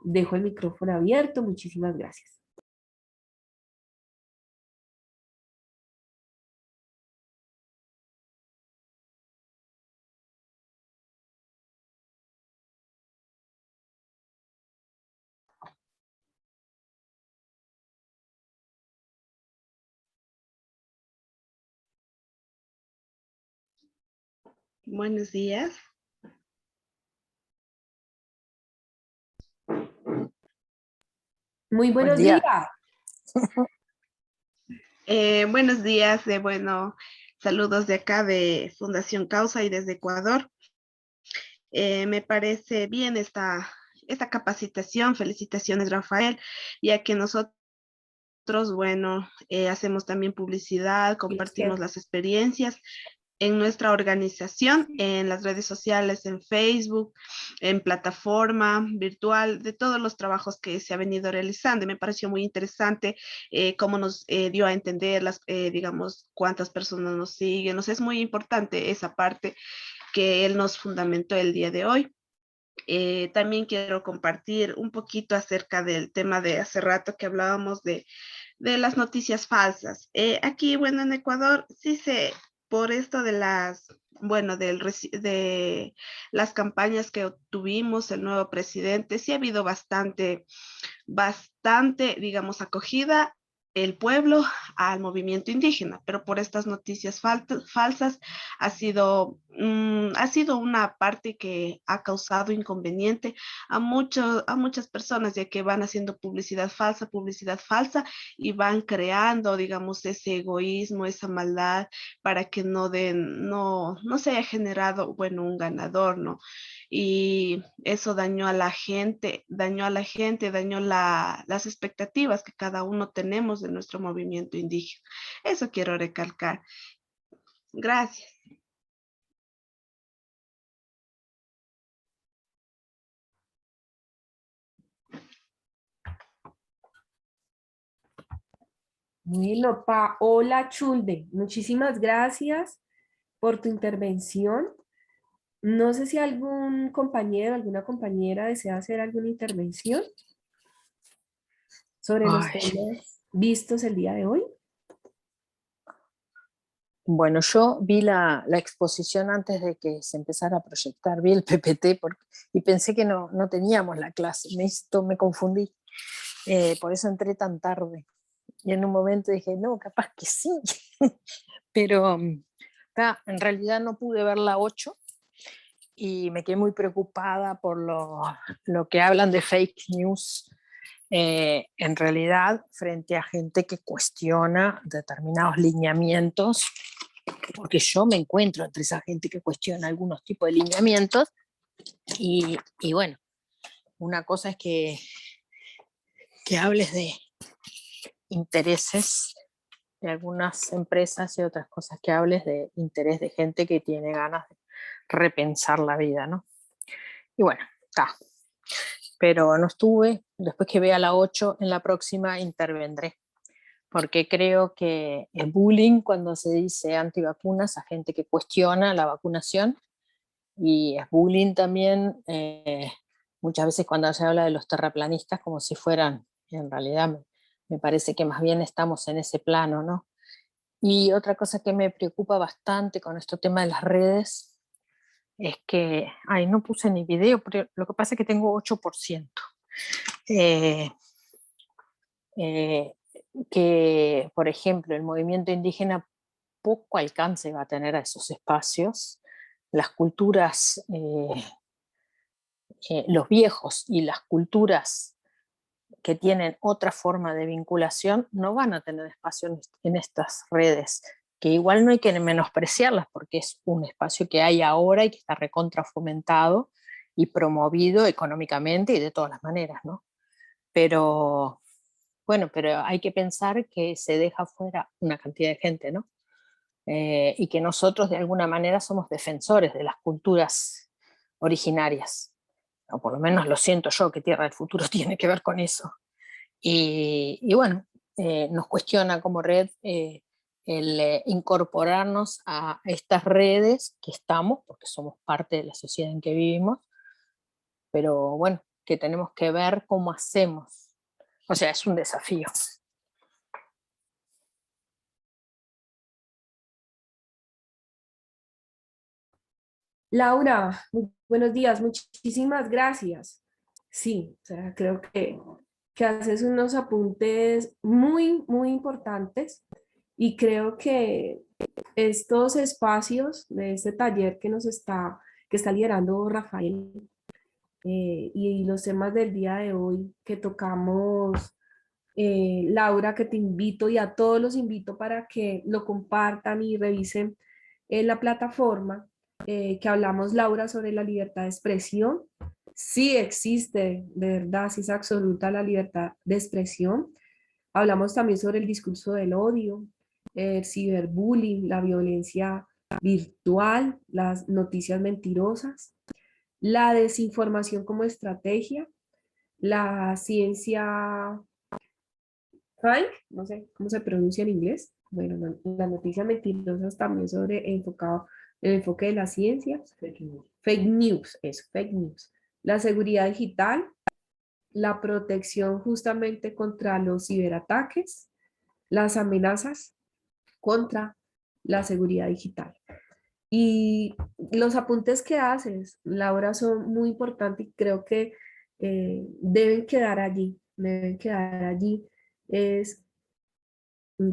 dejo el micrófono abierto. Muchísimas gracias. Buenos días. Muy buenos Buen día. días. Buenos días, saludos de acá de Fundación Causa y desde Ecuador. Me parece bien esta capacitación. Felicitaciones, Rafael, ya que nosotros, hacemos también publicidad, compartimos las experiencias en nuestra organización, en las redes sociales, en Facebook, en plataforma virtual, de todos los trabajos que se ha venido realizando. Y me pareció muy interesante cómo nos dio a entender digamos, cuántas personas nos siguen. Es muy importante esa parte que él nos fundamentó el día de hoy. También quiero compartir un poquito acerca del tema de hace rato que hablábamos de las noticias falsas. Aquí, en Ecuador, sí por esto de de las campañas que obtuvimos el nuevo presidente, sí ha habido bastante, digamos, acogida el pueblo al movimiento indígena, pero por estas noticias falsas ha sido una parte que ha causado inconveniente a muchas personas, ya que van haciendo publicidad falsa y van creando, digamos, ese egoísmo, esa maldad para que no se haya generado, un ganador, ¿no? Y eso dañó a la gente, dañó las expectativas que cada uno tenemos de nuestro movimiento indígena. Eso quiero recalcar. Gracias. Bueno, Paola Chulde, muchísimas gracias por tu intervención. No sé si algún compañero, alguna compañera desea hacer alguna intervención sobre los temas vistos el día de hoy. Bueno, yo vi la exposición antes de que se empezara a proyectar, vi el PPT y pensé que no teníamos la clase, me confundí, por eso entré tan tarde. Y en un momento dije, no, capaz que sí, pero en realidad no pude ver la 8 y me quedé muy preocupada por lo que hablan de fake news, en realidad frente a gente que cuestiona determinados lineamientos, porque yo me encuentro entre esa gente que cuestiona algunos tipos de lineamientos y bueno, una cosa es que hables de intereses de algunas empresas y otras cosas que hables de interés de gente que tiene ganas de repensar la vida, ¿no? Y bueno, está. Pero no estuve, después que vea la 8, en la próxima intervendré, porque creo que es bullying cuando se dice antivacunas a gente que cuestiona la vacunación, y es bullying también muchas veces cuando se habla de los terraplanistas como si fueran, en realidad me parece que más bien estamos en ese plano, ¿no? Y otra cosa que me preocupa bastante con este tema de las redes es que, no puse ni video, pero lo que pasa es que tengo 8%. Que, por ejemplo, el movimiento indígena poco alcance va a tener a esos espacios. Las culturas, los viejos y las culturas que tienen otra forma de vinculación no van a tener espacio en estas redes que igual no hay que menospreciarlas porque es un espacio que hay ahora y que está recontra fomentado y promovido económicamente y de todas las maneras, ¿no? Pero bueno, pero hay que pensar que se deja fuera una cantidad de gente, ¿no? Y que nosotros de alguna manera somos defensores de las culturas originarias, o por lo menos lo siento yo, que Tierra del Futuro tiene que ver con eso. Y bueno, nos cuestiona como red el incorporarnos a estas redes que estamos, porque somos parte de la sociedad en que vivimos, pero bueno, que tenemos que ver cómo hacemos. O sea, es un desafío. Laura, muy buenos días, muchísimas gracias. Sí, o sea, creo que haces unos apuntes muy, muy importantes y creo que estos espacios de este taller que está liderando Rafael y los temas del día de hoy que tocamos, Laura, que te invito y a todos los invito para que lo compartan y revisen en la plataforma que hablamos, Laura, sobre la libertad de expresión. Sí existe, de verdad, sí es absoluta la libertad de expresión. Hablamos también sobre el discurso del odio, el ciberbullying, la violencia virtual, las noticias mentirosas, la desinformación como estrategia, la ciencia Frank, no sé cómo se pronuncia en inglés. Bueno, las noticias mentirosas también sobre el enfoque de la ciencia. Fake news, eso, fake news. La seguridad digital, la protección justamente contra los ciberataques, las amenazas contra la seguridad digital. Y los apuntes que haces, Laura, son muy importantes y creo que deben quedar allí, deben quedar allí. Es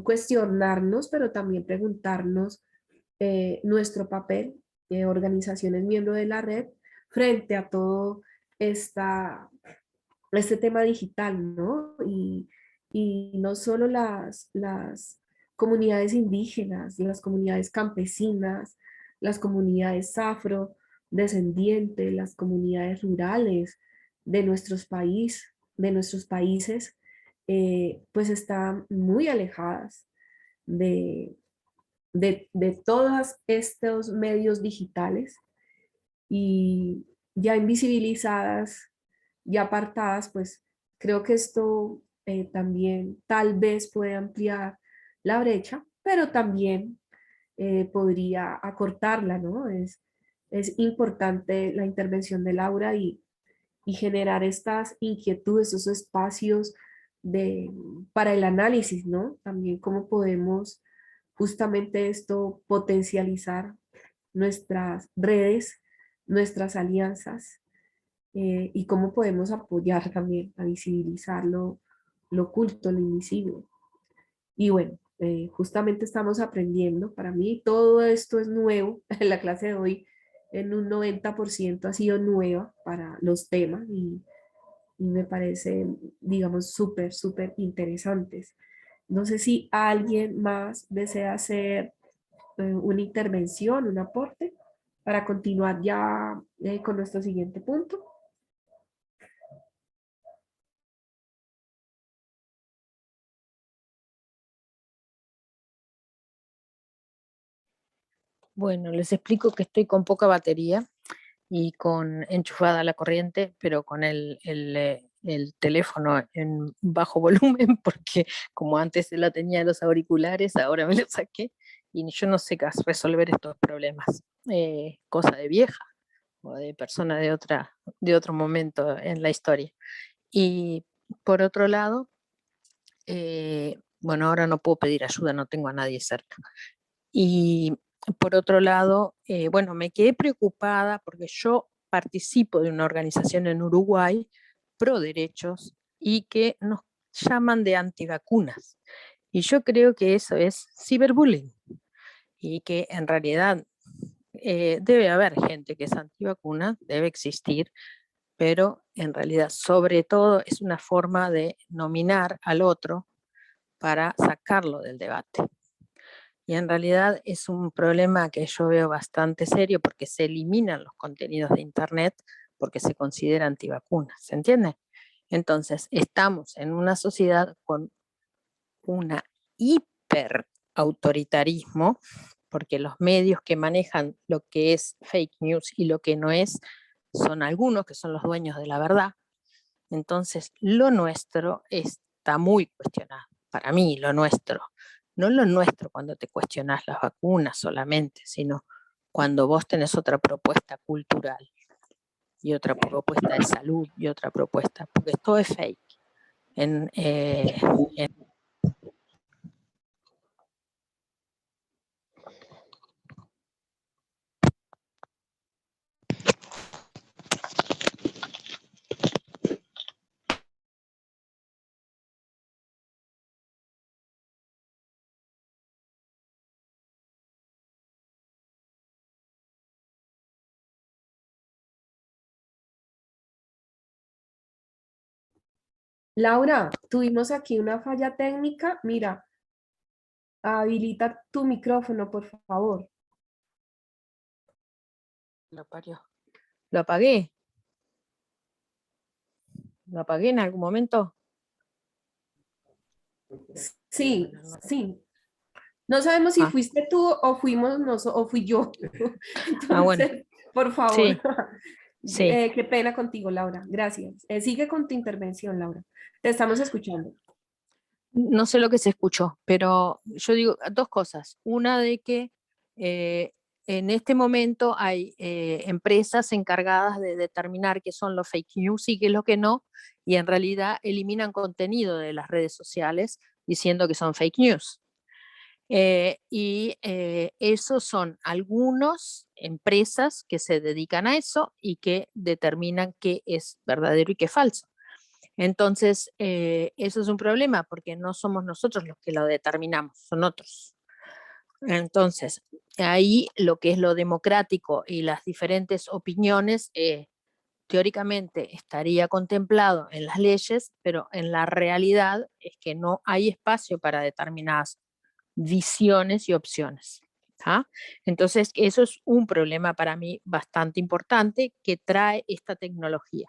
cuestionarnos, pero también preguntarnos nuestro papel de organizaciones miembro de la red frente a todo este tema digital, ¿no? Y no solo las comunidades indígenas, las comunidades campesinas, las comunidades afrodescendientes, las comunidades rurales de de nuestros países, pues están muy alejadas de, de todos estos medios digitales y ya invisibilizadas, ya apartadas, pues creo que esto también tal vez puede ampliar la brecha, pero también podría acortarla, ¿no? Es importante la intervención de Laura y generar estas inquietudes, esos espacios para el análisis, ¿no? También cómo podemos justamente esto potencializar nuestras redes, nuestras alianzas y cómo podemos apoyar también a visibilizar lo oculto, lo invisible. Y bueno, justamente estamos aprendiendo. Para mí todo esto es nuevo. La clase de hoy en un 90% ha sido nueva para los temas y me parece, digamos, súper, súper interesantes. No sé si alguien más desea hacer una intervención, un aporte, para continuar ya con nuestro siguiente punto. Bueno, les explico que estoy con poca batería y con enchufada la corriente, pero con el teléfono en bajo volumen, porque como antes la tenía en los auriculares, ahora me lo saqué y yo no sé qué resolver estos problemas. Cosa de vieja o de persona de otro momento en la historia. Y por otro lado, bueno, ahora no puedo pedir ayuda, no tengo a nadie cerca. Y por otro lado, bueno, me quedé preocupada porque yo participo de una organización en Uruguay pro derechos y que nos llaman de antivacunas. Y yo creo que eso es ciberbullying y que en realidad debe haber gente que es antivacuna, debe existir, pero en realidad sobre todo es una forma de nominar al otro para sacarlo del debate. Y en realidad es un problema que yo veo bastante serio porque se eliminan los contenidos de Internet porque se considera antivacunas, ¿se entiende? Entonces, estamos en una sociedad con una hiperautoritarismo, porque los medios que manejan lo que es fake news y lo que no es, son algunos que son los dueños de la verdad. Entonces, lo nuestro está muy cuestionado. Para mí, lo nuestro. No lo nuestro cuando te cuestionas las vacunas solamente, sino cuando vos tenés otra propuesta cultural y otra propuesta de salud y otra propuesta, porque todo es fake. Laura, tuvimos aquí una falla técnica. Mira, habilita tu micrófono, por favor. Lo parió. Lo apagué. ¿Lo apagué en algún momento? Sí, sí. No sabemos si fuiste tú o fuimos o fui yo. Bueno. Entonces, por favor. Sí. Sí. Qué pena contigo, Laura. Gracias. Sigue con tu intervención, Laura. Te estamos escuchando. No sé lo que se escuchó, pero yo digo dos cosas. Una de que en este momento hay empresas encargadas de determinar qué son los fake news y qué es lo que no, y en realidad eliminan contenido de las redes sociales diciendo que son fake news. Y esos son algunas empresas que se dedican a eso y que determinan qué es verdadero y qué es falso. Entonces, eso es un problema porque no somos nosotros los que lo determinamos, son otros. Entonces, ahí lo que es lo democrático y las diferentes opiniones, teóricamente estaría contemplado en las leyes, pero en la realidad es que no hay espacio para determinadas visiones y opciones. ¿Ah? Entonces, eso es un problema para mí bastante importante que trae esta tecnología,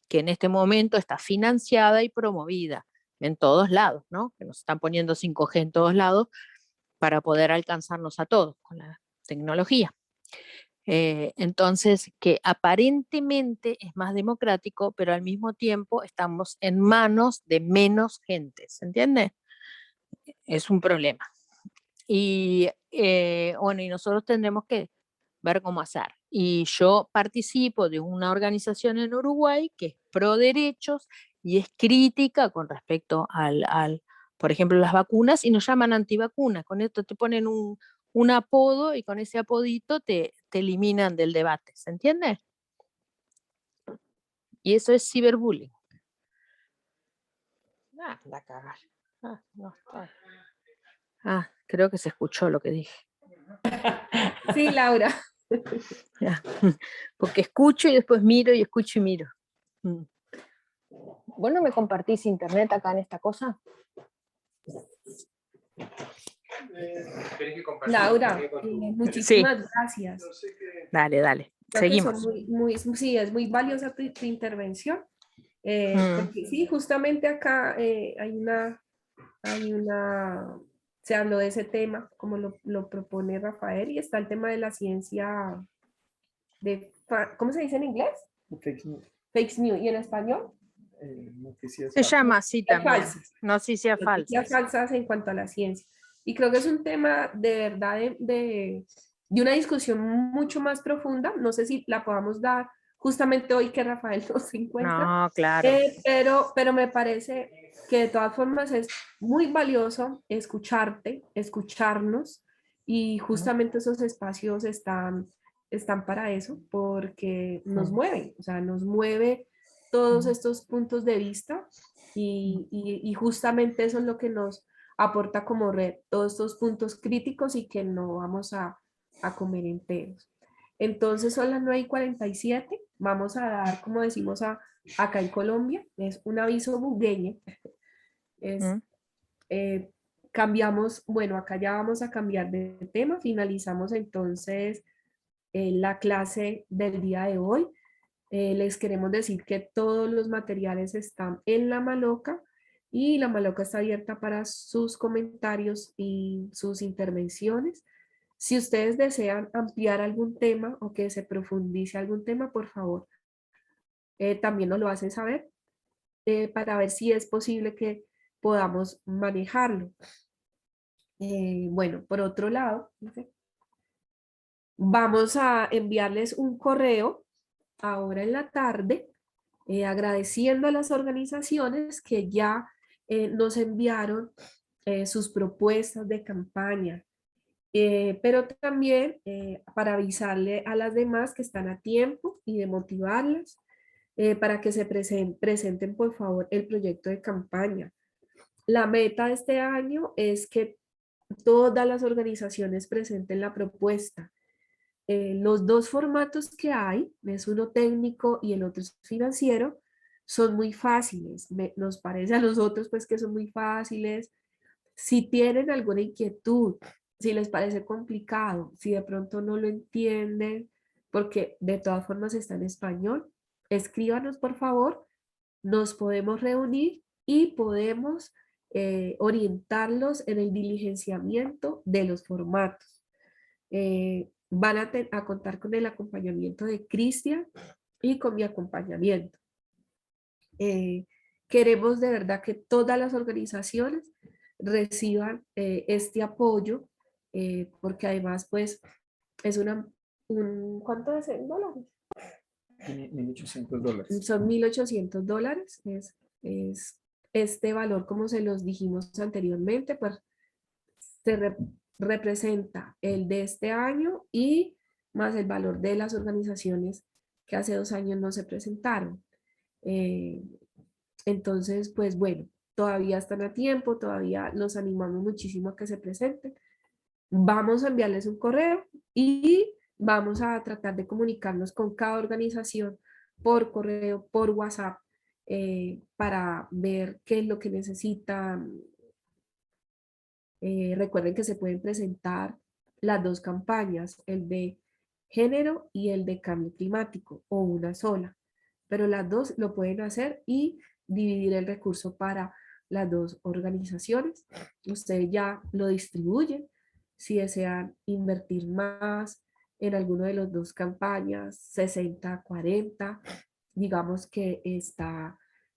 que en este momento está financiada y promovida en todos lados, ¿no? Que nos están poniendo 5G en todos lados para poder alcanzarnos a todos con la tecnología. Entonces, que aparentemente es más democrático, pero al mismo tiempo estamos en manos de menos gente, ¿se entiende? Es un problema. Y bueno, y nosotros tendremos que ver cómo hacer. Y yo participo de una organización en Uruguay que es pro derechos y es crítica con respecto por ejemplo, las vacunas, y nos llaman antivacunas. Con esto te ponen un apodo y con ese apodito te eliminan del debate, ¿se entiende? Y eso es ciberbullying. La cagar. No, creo que se escuchó lo que dije. Sí, Laura. Ya. Porque escucho y después miro y escucho y miro. ¿Vos no me compartís internet acá en esta cosa? Laura, muchísimas gracias. Dale. Creo Seguimos. que sí, es muy valiosa tu intervención. Porque sí, justamente acá se habló de ese tema, como lo propone Rafael, y está el tema de la ciencia ¿cómo se dice en inglés? Fake news. Fake news. ¿Y en español? Noticias Se llama así también. Falsas. Noticias Noticias falsas en cuanto a la ciencia. Y creo que es un tema de verdad de una discusión mucho más profunda. No sé si la podamos dar justamente hoy que Rafael no se encuentra. No, claro. Pero me parece que de todas formas es muy valioso escucharte, escucharnos, y justamente esos espacios están para eso, porque nos mueven, o sea, nos mueve todos estos puntos de vista y justamente eso es lo que nos aporta como red, todos estos puntos críticos y que no vamos a comer enteros. Entonces son las 9:47, vamos a dar, como decimos acá en Colombia, es un aviso bugueño, es Cambiamos, bueno, acá ya vamos a cambiar de tema, finalizamos entonces la clase del día de hoy. Les queremos decir que todos los materiales están en la Maloca y la Maloca está abierta para sus comentarios y sus intervenciones. Si ustedes desean ampliar algún tema o que se profundice algún tema, por favor, también nos lo hacen saber para ver si es posible que podamos manejarlo. Bueno, por otro lado, vamos a enviarles un correo ahora en la tarde, agradeciendo a las organizaciones que ya nos enviaron sus propuestas de campaña, pero también para avisarle a las demás que están a tiempo y de motivarlas para que se presenten por favor el proyecto de campaña. La meta de este año es que todas las organizaciones presenten la propuesta. Los dos formatos que hay, es uno técnico y el otro es financiero, son muy fáciles. Nos parece a nosotros pues que son muy fáciles. Si tienen alguna inquietud, si les parece complicado, si de pronto no lo entienden, porque de todas formas está en español, escríbanos por favor, nos podemos reunir y podemos orientarlos en el diligenciamiento de los formatos. Van a contar con el acompañamiento de Cristian y con mi acompañamiento. Queremos de verdad que todas las organizaciones reciban este apoyo, porque además pues es ¿cuánto es en dólares? $1.800. Son $1.800, es este valor, como se los dijimos anteriormente, pues se representa el de este año y más el valor de las organizaciones que hace 2 años no se presentaron. Entonces, pues bueno, todavía están a tiempo, todavía los animamos muchísimo a que se presenten. Vamos a enviarles un correo y vamos a tratar de comunicarnos con cada organización por correo, por WhatsApp, para ver qué es lo que necesitan. Recuerden que se pueden presentar las dos campañas, el de género y el de cambio climático, o una sola, pero las dos lo pueden hacer y dividir el recurso para las dos organizaciones. Ustedes ya lo distribuyen. Si desean invertir más en alguno de las dos campañas, 60-40, digamos que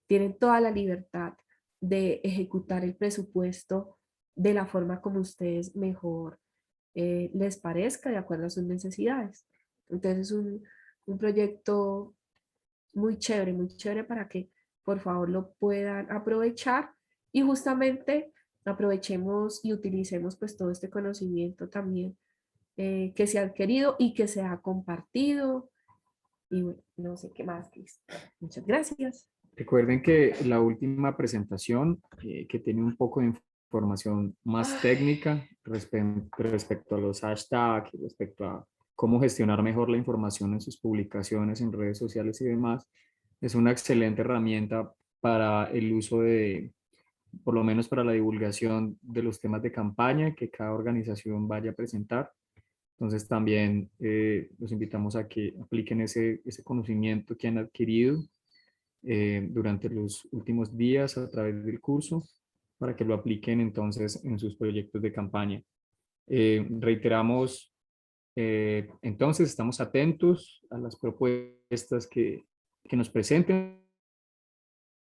tienen toda la libertad de ejecutar el presupuesto de la forma como ustedes mejor les parezca, de acuerdo a sus necesidades. Entonces es un proyecto muy chévere para que por favor lo puedan aprovechar y justamente aprovechemos y utilicemos pues todo este conocimiento también que se ha adquirido y que se ha compartido. Y bueno, no sé qué más, Cris. Muchas gracias. Recuerden que la última presentación, que tiene un poco de información más técnica respecto a los hashtags, respecto a cómo gestionar mejor la información en sus publicaciones en redes sociales y demás, es una excelente herramienta para el uso por lo menos para la divulgación de los temas de campaña que cada organización vaya a presentar. Entonces también los invitamos a que apliquen ese conocimiento que han adquirido durante los últimos días a través del curso para que lo apliquen entonces en sus proyectos de campaña. Reiteramos, entonces estamos atentos a las propuestas que nos presenten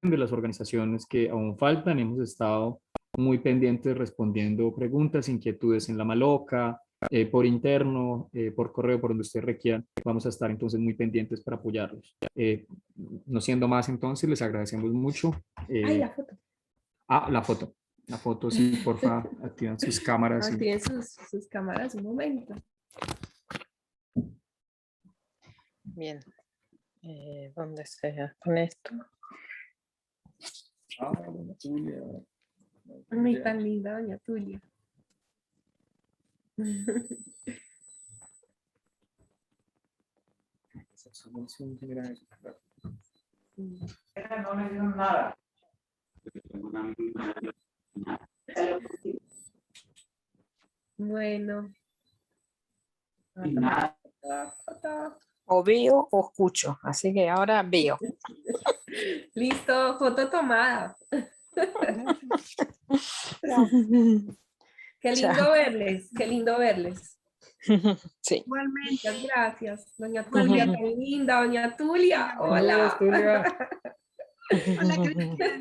de las organizaciones que aún faltan. Hemos estado muy pendientes respondiendo preguntas, inquietudes en la Maloca, por interno, por correo, por donde usted requiera. Vamos a estar entonces muy pendientes para apoyarlos. No siendo más entonces, les agradecemos mucho. Ay, la foto. La foto. La foto, sí, porfa, activan sus cámaras. Activen sus cámaras un momento. Bien. ¿Dónde sea con esto? Doña Tulia. Muy tan linda, doña Tulia. No le dieron nada. Bueno. Y nada. O veo o escucho, así que ahora veo. Listo, foto tomada. Qué lindo Chao. verles, qué lindo verles. Sí. Igualmente. Muchas gracias, doña Tulia, tan linda, doña Tulia. Hola. Hola, Cristian.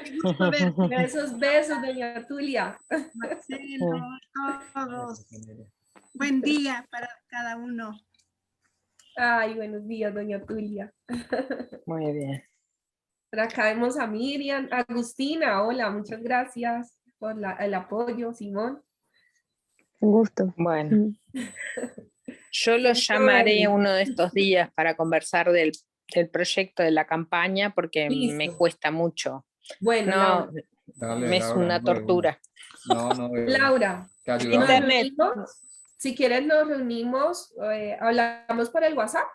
Qué gusto verte. Esos besos, doña Tulia. Marcelo, todos. Buen día para cada uno. Ay, buenos días, doña Tulia. Muy bien. Por acá vemos a Miriam, Agustina, hola, muchas gracias por el apoyo, Simón. Un gusto. Bueno. Yo Qué los lindo llamaré verles. uno de estos días para conversar del proyecto de la campaña porque me Listo. cuesta mucho. Bueno, No, Laura. Dale, me es Laura, una no, de una. tortura. No, no, de una. Laura, Te nos ayudamos. Internet. reunimos, si quieres nos reunimos, hablamos por el WhatsApp.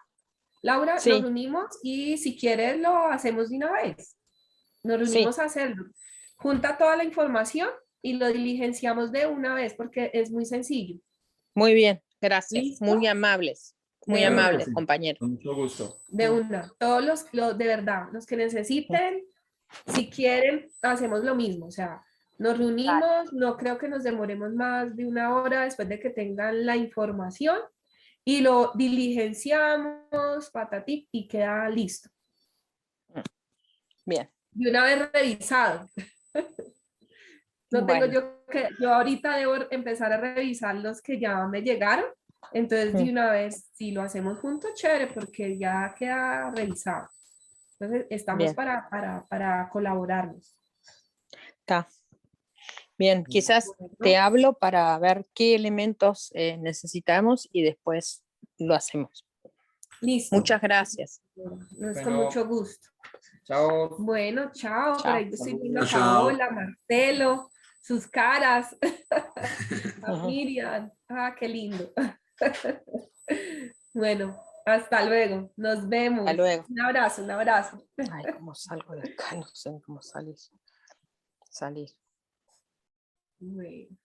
Laura, nos Sí, reunimos y si quieres lo hacemos de una vez. Nos sí, reunimos a hacerlo. Junta toda la información y lo diligenciamos de una vez porque es muy sencillo. muy bien, gracias. ¿Listo? Muy amables, muy De Claro que una, amables, sí, compañeros. con mucho gusto. de una. Todos los de verdad, los que necesiten, si quieren, hacemos lo mismo. O sea, nos reunimos, no creo que nos demoremos más de una hora después de que tengan la información y lo diligenciamos, patatí, y queda listo. Bien, De una vez revisado. No tengo bueno. yo ahorita debo empezar a revisar los que ya me llegaron. Entonces, de una vez, si lo hacemos juntos, chévere, porque ya queda revisado. Entonces, estamos Bien. para colaborarnos. Está. Bien, quizás Bueno, te hablo para ver qué elementos necesitamos y después lo hacemos. listo. Muchas gracias. Es con Bueno. mucho gusto. Chao. Bueno, chao. Por Chao. ahí estoy viendo a Chao. Paola, Marcelo, sus caras. A Miriam. Ah, qué lindo. Bueno, hasta luego. Nos vemos. Hasta luego. Un abrazo, un abrazo. Ay, ¿cómo salgo de acá? No sé cómo salir. Salir. Bueno.